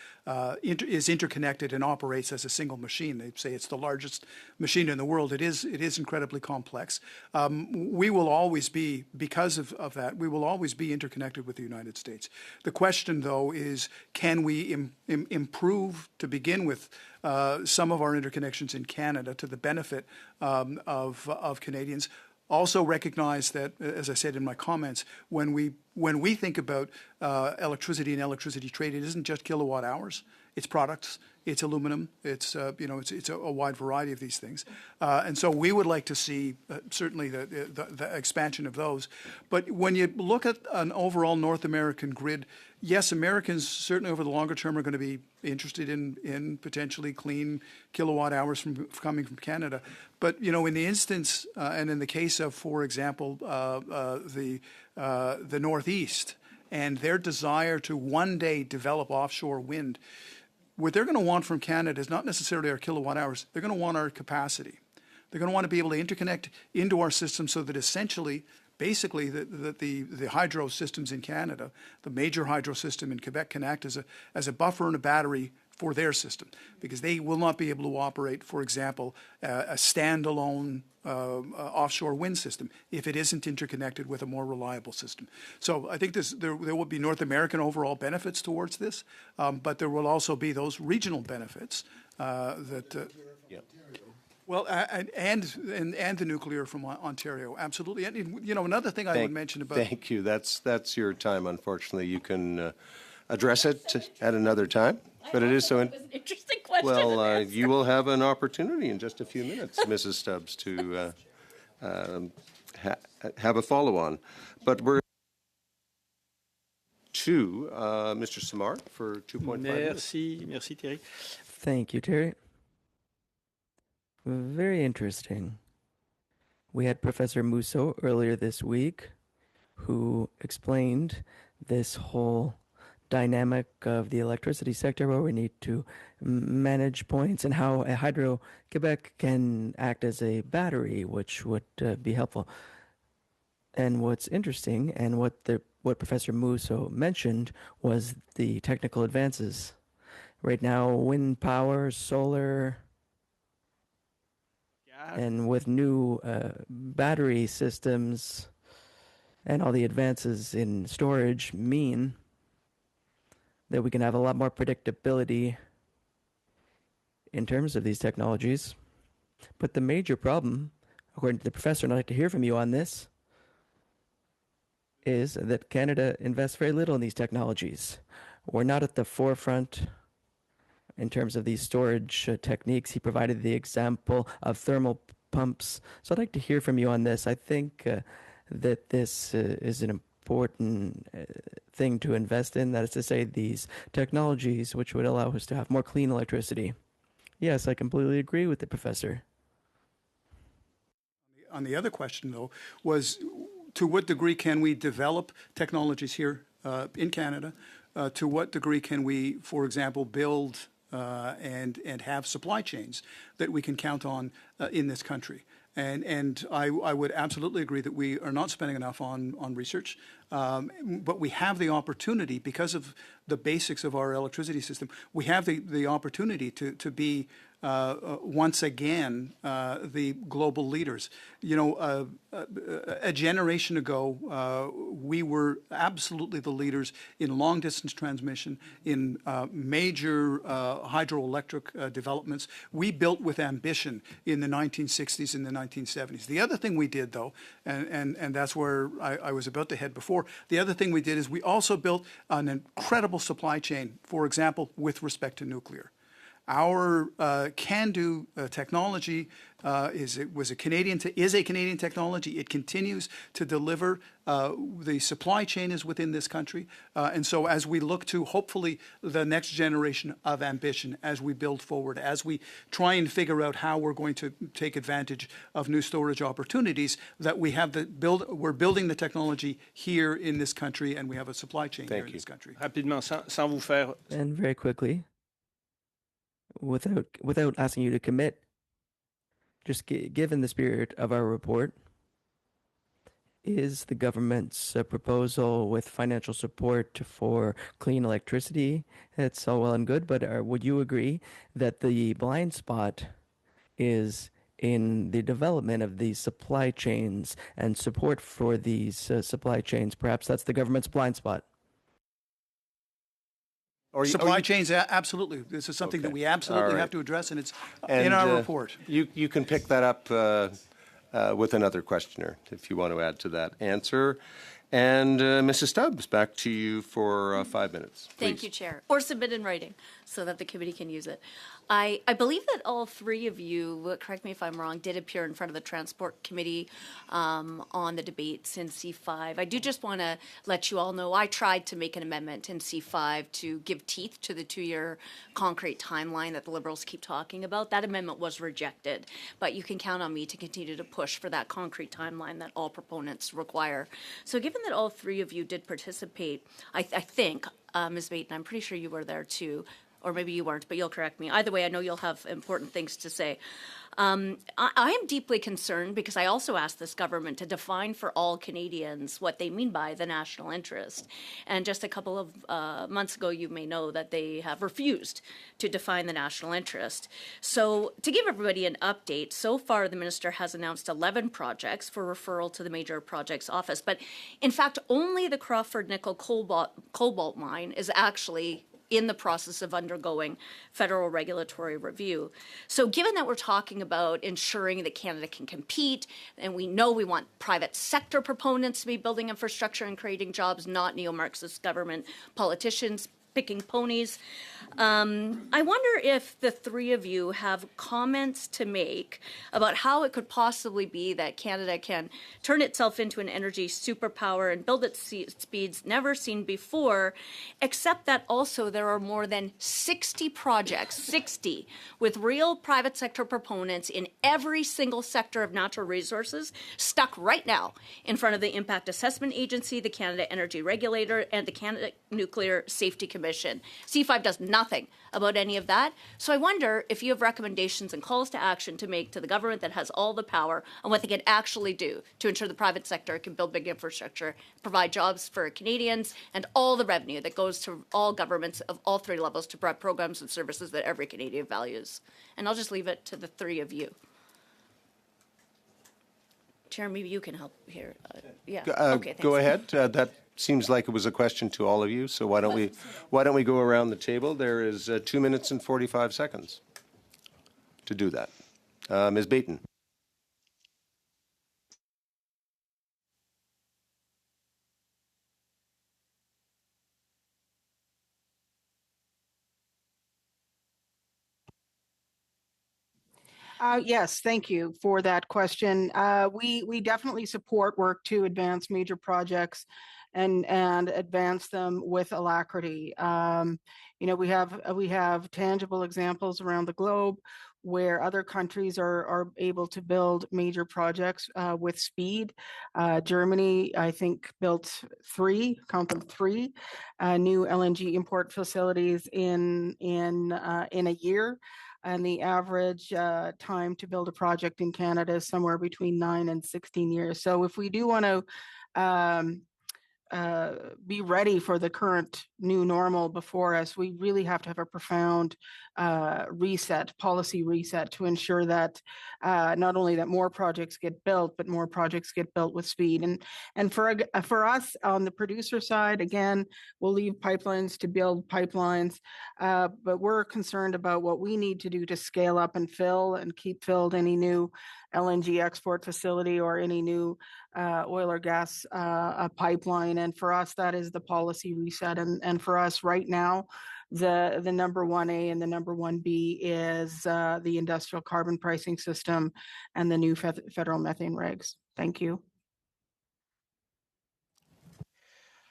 is interconnected and operates as a single machine. They say it's the largest machine in the world. It is incredibly complex. We will always be, because of that, we will always be interconnected with the United States. The question, though, is can we improve, to begin with, some of our interconnections in Canada to the benefit of Canadians? Also recognize that, as I said in my comments, when we think about electricity and electricity trade, it isn't just kilowatt hours. It's products, it's aluminum, it's a wide variety of these things, and so we would like to see certainly the expansion of those. But when you look at an overall North American grid, yes, Americans certainly over the longer term are going to be interested in potentially clean kilowatt hours coming from Canada. But in the instance and in the case of, for example, the the Northeast and their desire to one day develop offshore wind, what they're going to want from Canada is not necessarily our kilowatt hours. They're going to want our capacity. They're going to want to be able to interconnect into our system so that essentially, basically, the hydro systems in Canada, the major hydro system in Quebec, can act as a buffer and a battery for their system, because they will not be able to operate, for example, a standalone offshore wind system if it isn't interconnected with a more reliable system. So I think there will be North American overall benefits towards this, but there will also be those regional benefits that. Well, and the nuclear from Ontario, absolutely. And another thing I would mention about. Thank you. That's your time. Unfortunately, you can address it at another time. But it is so. It was an interesting question. Well, you will have an opportunity in just a few minutes, Mrs. Stubbs, to have a follow-on. But we're to Mr. Samar for 2.5 minutes. Merci Thierry. Thank you, Terry. Very interesting. We had Professor Musso earlier this week who explained this whole dynamic of the electricity sector where we need to manage points and how a Hydro-Quebec can act as a battery, which would be helpful. And what's interesting and what Professor Musso mentioned was the technical advances. Right now, wind power, solar, and with new battery systems and all the advances in storage mean that we can have a lot more predictability in terms of these technologies. But the major problem, according to the professor, and I'd like to hear from you on this, is that Canada invests very little in these technologies. We're not at the forefront in terms of these storage techniques. He provided the example of thermal pumps. So I'd like to hear from you on this. I think that this is an important thing to invest in. That is to say, these technologies which would allow us to have more clean electricity. Yes, I completely agree with the professor. On the other question, though, was to what degree can we develop technologies here in Canada? To what degree can we, for example, build and have supply chains that we can count on in this country? And I would absolutely agree that we are not spending enough on research, but we have the opportunity, because of the basics of our electricity system, we have the opportunity to be once again the global leaders. A generation ago, we were absolutely the leaders in long-distance transmission, in major hydroelectric developments. We built with ambition in the 1960s and the 1970s. The other thing we did, though, and that's where I was about to head before, the other thing we did is we also built an incredible supply chain, for example, with respect to nuclear. Our CANDU technology is a Canadian technology. It continues to deliver. The supply chain is within this country. And so as we look to hopefully the next generation of ambition, as we build forward, as we try and figure out how we're going to take advantage of new storage opportunities, that we have we're building the technology here in this country, and we have a supply chain here in this country. Rapidement, sans vous faire. And very quickly, without asking you to commit, just given the spirit of our report, is the government's proposal with financial support for clean electricity, it's all well and good, but would you agree that the blind spot is in the development of these supply chains and support for these supply chains? Perhaps that's the government's blind spot. Supply chains, absolutely. This is something that we absolutely have to address, and it's in our report. You can pick that up with another questioner if you want to add to that answer. And Mrs. Stubbs, back to you for 5 minutes. Please. Thank you, Chair. Or submit in writing so that the committee can use it. I believe that all three of you, correct me if I'm wrong, did appear in front of the Transport Committee on the debates in C5. I do just want to let you all know I tried to make an amendment in C5 to give teeth to the 2-year concrete timeline that the Liberals keep talking about. That amendment was rejected, but you can count on me to continue to push for that concrete timeline that all proponents require. So given that all three of you did participate, I think, Ms. Baton, I'm pretty sure you were there too, or maybe you weren't, but you'll correct me. Either way, I know you'll have important things to say. I am deeply concerned because I also asked this government to define for all Canadians what they mean by the national interest. And just a couple of months ago, you may know that they have refused to define the national interest. So to give everybody an update, so far the minister has announced 11 projects for referral to the Major Projects Office. But in fact, only the Crawford Nickel cobalt mine is actually in the process of undergoing federal regulatory review. So given that we're talking about ensuring that Canada can compete, and we know we want private sector proponents to be building infrastructure and creating jobs, not neo-Marxist government politicians picking ponies, I wonder if the three of you have comments to make about how it could possibly be that Canada can turn itself into an energy superpower and build at speeds never seen before, except that also there are more than 60 projects, 60, with real private sector proponents in every single sector of natural resources stuck right now in front of the Impact Assessment Agency, the Canada Energy Regulator, and the Canada Nuclear Safety Commission. C5 does nothing about any of that. So I wonder if you have recommendations and calls to action to make to the government that has all the power on what they can actually do to ensure the private sector can build big infrastructure, provide jobs for Canadians, and all the revenue that goes to all governments of all three levels to provide programs and services that every Canadian values. And I'll just leave it to the three of you. Chair, maybe you can help here. Okay, thanks. Go ahead. That seems like it was a question to all of you. So why don't we go around the table? There is 2 minutes and 45 seconds to do that. Ms. Baton. Yes, thank you for that question. We definitely support work to advance major projects and advance them with alacrity. We have tangible examples around the globe where other countries are able to build major projects with speed. Germany, I think, built count them three, new LNG import facilities in a year. And the average time to build a project in Canada is somewhere between 9 and 16 years. So if we do want to be ready for the current new normal before us, we really have to have a profound policy reset to ensure that not only that more projects get built, but more projects get built with speed. And for us on the producer side, again, we'll leave pipelines to build pipelines, but we're concerned about what we need to do to scale up and fill and keep filled any new LNG export facility or any new oil or gas pipeline. And for us, that is the policy reset. And for us right now, the number 1A and the number 1B is the industrial carbon pricing system and the new federal methane regs. Thank you.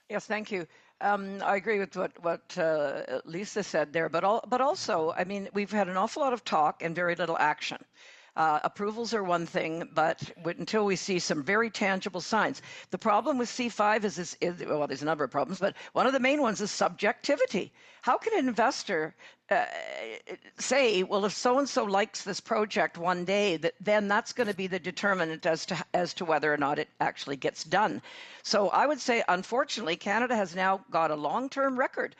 Yes, thank you. I agree with what Lisa said there, but also, I mean, we've had an awful lot of talk and very little action. Approvals are one thing, but until we see some very tangible signs. The problem with C5 is well, there's a number of problems, but one of the main ones is subjectivity. How can an investor say, well, if so-and-so likes this project one day, then that's going to be the determinant as to whether or not it actually gets done. So I would say, unfortunately, Canada has now got a long-term record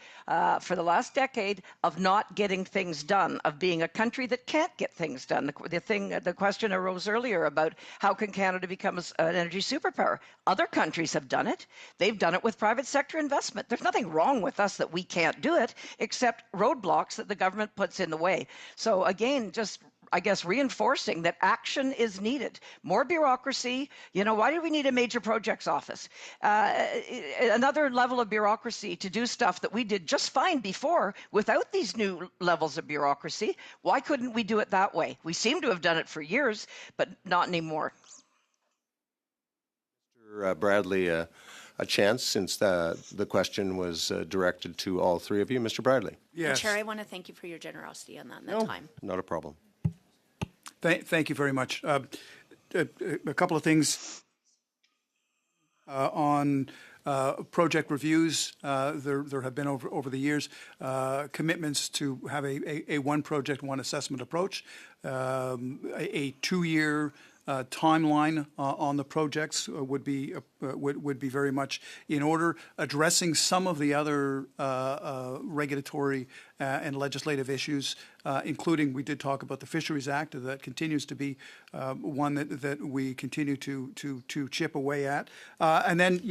for the last decade of not getting things done, of being a country that can't get things done. The question arose earlier about how can Canada become an energy superpower? Other countries have done it. They've done it with private sector investment. There's nothing wrong with us that we can't do it, except roadblocks that the government puts in the way. So again, just I guess reinforcing that action is needed. More bureaucracy. Why do we need a major projects office? Another level of bureaucracy to do stuff that we did just fine before without these new levels of bureaucracy. Why couldn't we do it that way? We seem to have done it for years, but not anymore. Mr. Bradley, a chance since the question was directed to all three of you. Mr. Bradley. Yes. Chair, I want to thank you for your generosity on that time. Not a problem. Thank you very much. A couple of things. on project reviews. There have been over the years commitments to have a one project, one assessment approach, a 2-year timeline on the projects would be very much in order, addressing some of the other regulatory and legislative issues, including, we did talk about the Fisheries Act. That continues to be one that we continue to chip away at. And then,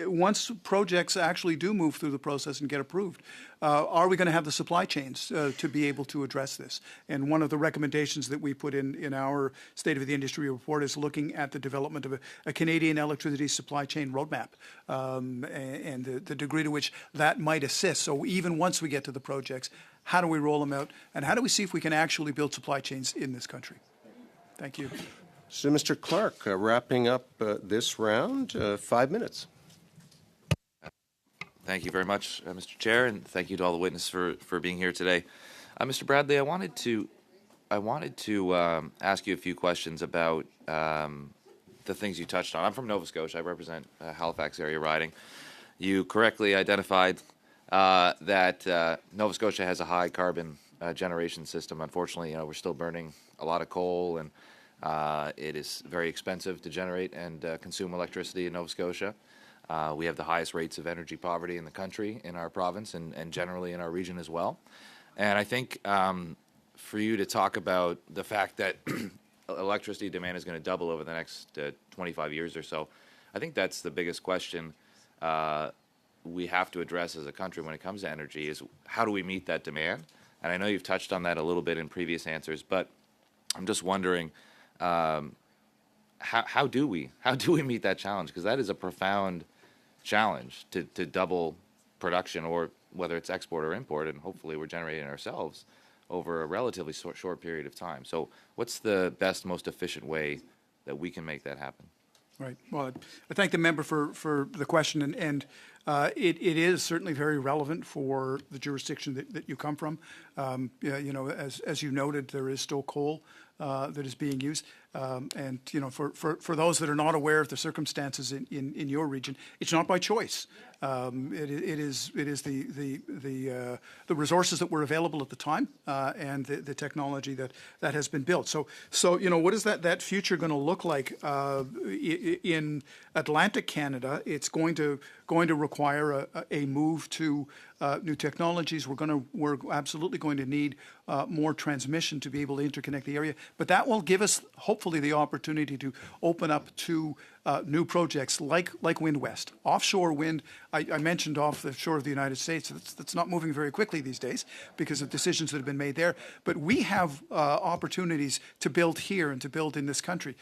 once projects actually do move through the process and get approved, are we going to have the supply chains to be able to address this? And one of the recommendations that we put in our State of the Industry report is looking at the development of a Canadian electricity supply chain roadmap, and the degree to which that might assist. So even once we get to the projects, how do we roll them out, and how do we see if we can actually build supply chains in this country? Thank you. So, Mr. Clark, wrapping up this round, 5 minutes. Thank you very much, Mr. Chair, and thank you to all the witnesses for being here today. Mr. Bradley, I wanted to ask you a few questions about the things you touched on. I'm from Nova Scotia. I represent Halifax area riding. You correctly identified that Nova Scotia has a high carbon generation system. Unfortunately, we're still burning a lot of coal, and it is very expensive to generate and consume electricity in Nova Scotia. We have the highest rates of energy poverty in the country, in our province, and generally in our region as well. And I think for you to talk about the fact that electricity demand is going to double over the next 25 years or so, I think that's the biggest question we have to address as a country when it comes to energy, is how do we meet that demand? And I know you've touched on that a little bit in previous answers, but I'm just wondering, how do we meet that challenge? Because that is a profound challenge to double production, or whether it's export or import, and hopefully we're generating ourselves over a relatively short period of time. So what's the best, most efficient way that we can make that happen? Right. Well, I thank the member for the question, and it is certainly very relevant for the jurisdiction that you come from. As you noted, there is still coal that is being used, and for those that are not aware of the circumstances in your region, it's not by choice. It is the resources that were available at the time, and the technology that has been built. So what is that future going to look like in Atlantic Canada? It's going to require a move to new technologies. We're absolutely going to need more transmission to be able to interconnect the area, but that will give us hopefully the opportunity to open up to new projects like Wind West. Offshore wind, I mentioned off the shore of the United States, that's not moving very quickly these days because of decisions that have been made there. But we have opportunities to build here and to build in this country.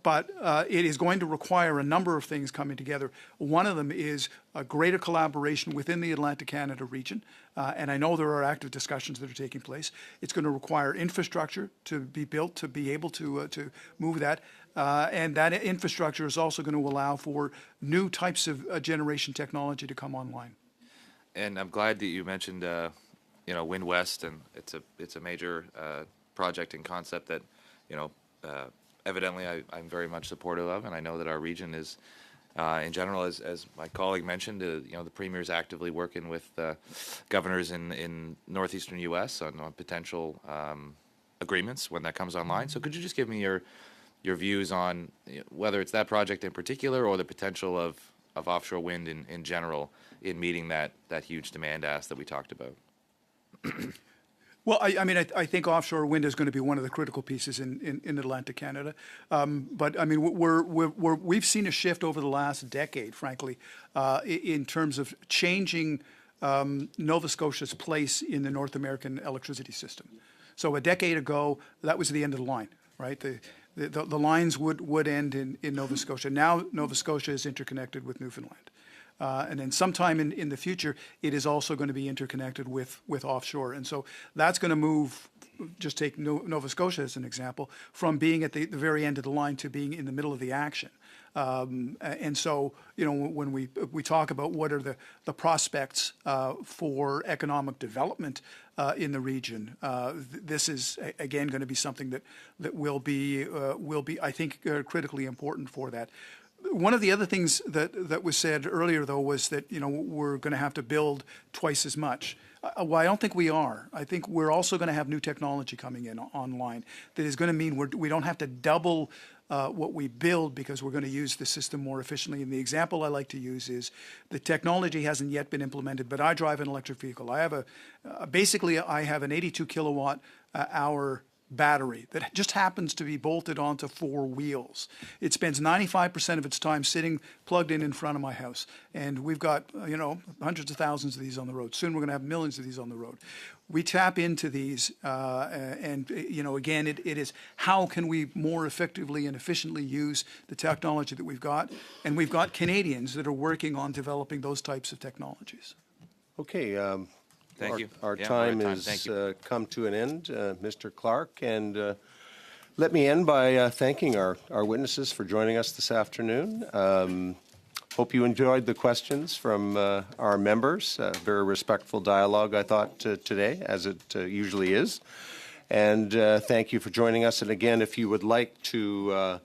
But it is going to require a number of things coming together. One of them is a greater collaboration within the Atlantic Canada region, and I know there are active discussions that are taking place. It's going to require infrastructure to be built to be able to move that, and that infrastructure is also going to allow for new types of generation technology to come online. And I'm glad that you mentioned Wind West, and it's a major project and concept that evidently I'm very much supportive of, and I know that our region is, in general, as my colleague mentioned, the Premier is actively working with governors in northeastern U.S. on potential agreements when that comes online. So could you just give me your views on whether it's that project in particular or the potential of offshore wind in general in meeting that huge demand ask that we talked about? Well, I think offshore wind is going to be one of the critical pieces in Atlantic Canada. But I mean, we've seen a shift over the last decade, frankly, in terms of changing Nova Scotia's place in the North American electricity system. So a decade ago, that was the end of the line, right? The lines would end in Nova Scotia. Now Nova Scotia is interconnected with Newfoundland. And then sometime in the future, it is also going to be interconnected with offshore. And so that's going to move, just take Nova Scotia as an example, from being at the very end of the line to being in the middle of the action. And so, when we talk about what are the prospects for economic development in the region, this is again going to be something that will be I think critically important for that. One of the other things that was said earlier, though, was that, we're going to have to build twice as much. Well, I don't think we are. I think we're also going to have new technology coming in online that is going to mean we don't have to double what we build because we're going to use the system more efficiently. And the example I like to use is the technology hasn't yet been implemented, but I drive an electric vehicle. I have basically I have an 82 kilowatt hour battery that just happens to be bolted onto 4 wheels. It spends 95% of its time sitting plugged in front of my house. And we've got, hundreds of thousands of these on the road. Soon we're going to have millions of these on the road. We tap into these and, again, it is how can we more effectively and efficiently use the technology that we've got. And we've got Canadians that are working on developing those types of technologies. Okay. Thank you. Our Yeah, time we're at time. is Thank you. come to an end, Mr. Clark, and let me end by thanking our witnesses for joining us this afternoon. Hope you enjoyed the questions from our members. Very respectful dialogue, I thought, today, as it usually is. And thank you for joining us. And again, if you would like to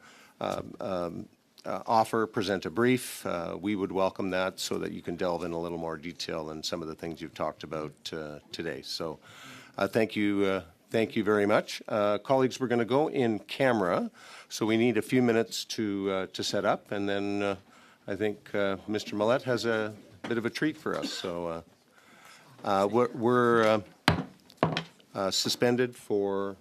present a brief, we would welcome that so that you can delve in a little more detail in some of the things you've talked about today. So thank you very much. Colleagues, we're going to go in camera, so we need a few minutes to set up, and then I think Mr. Millette has a bit of a treat for us. So we're suspended for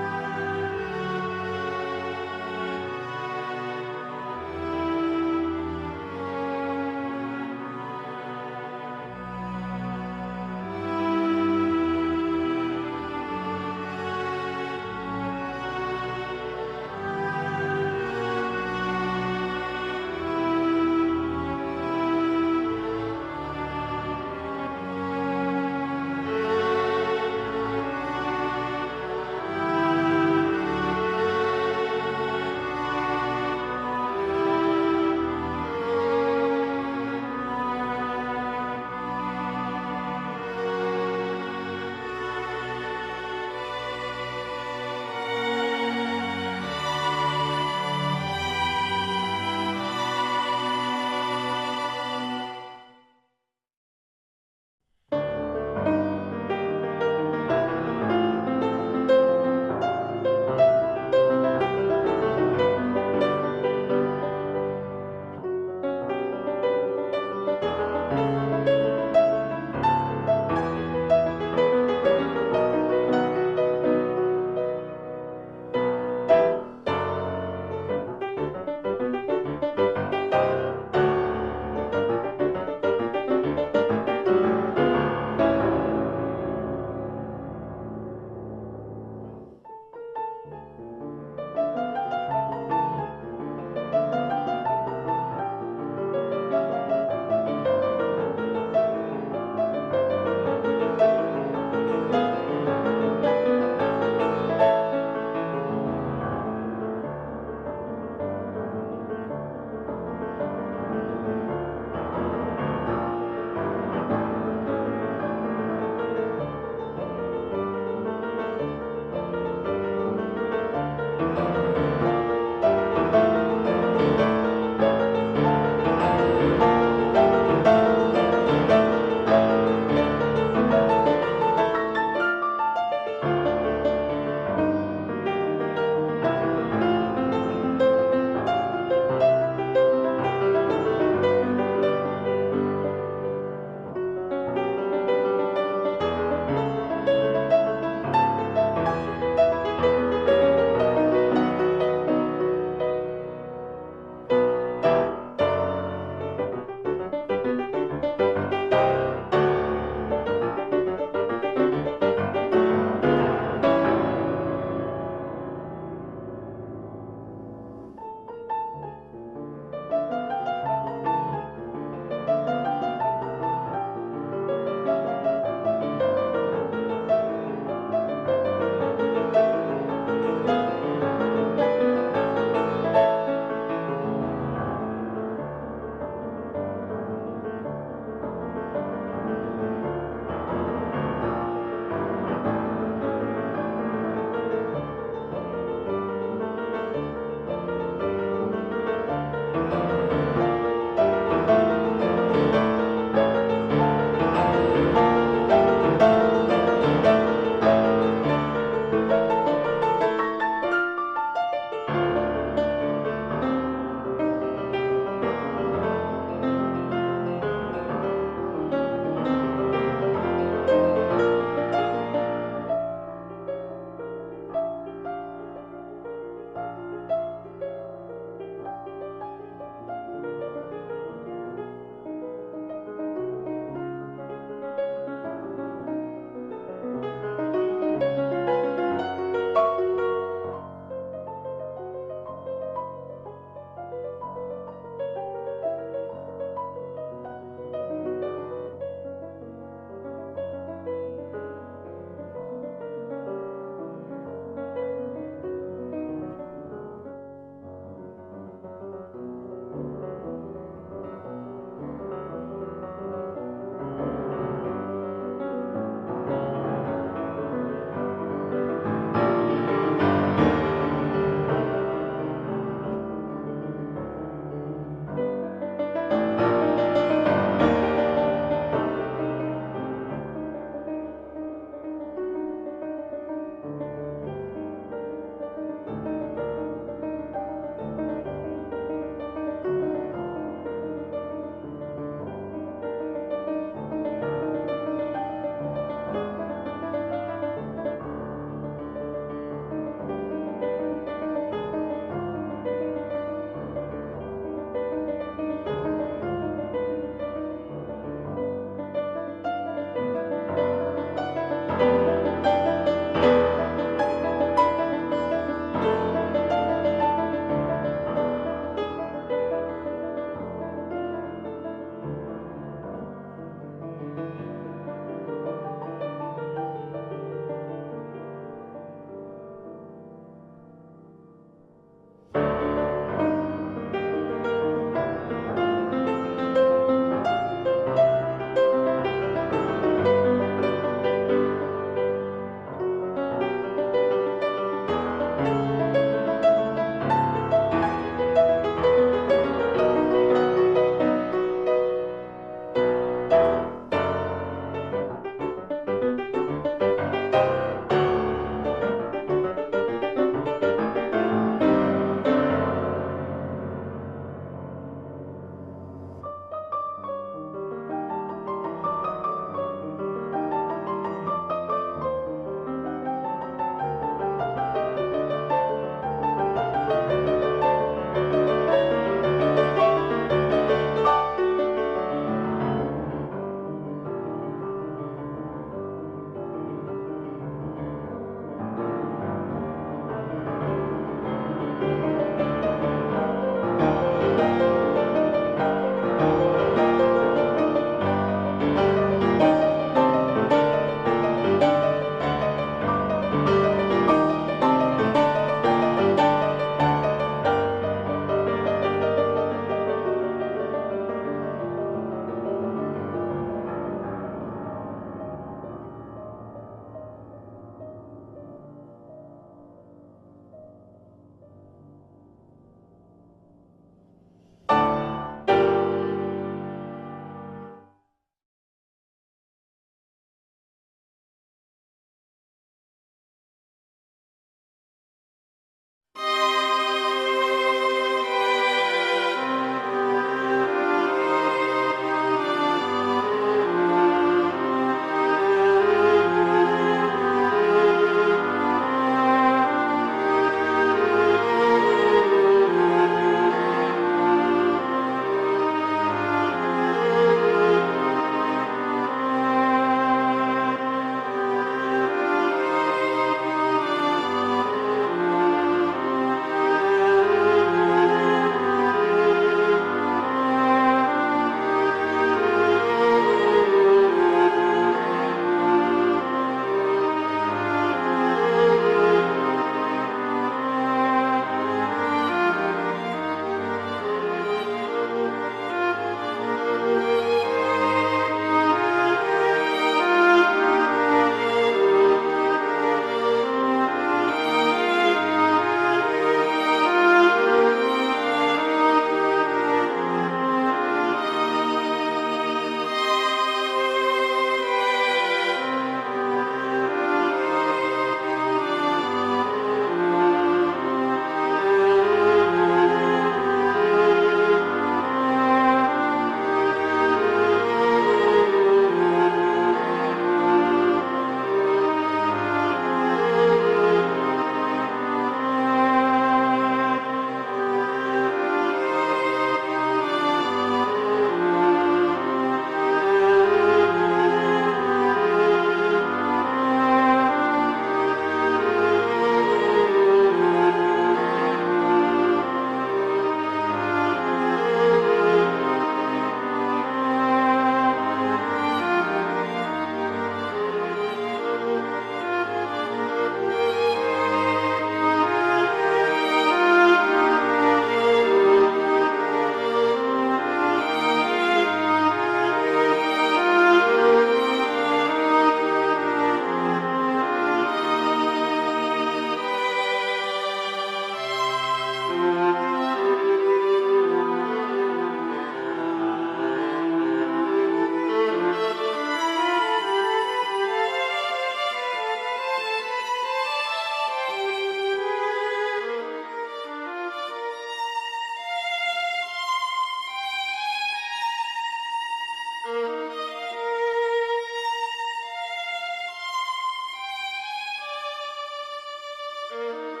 you.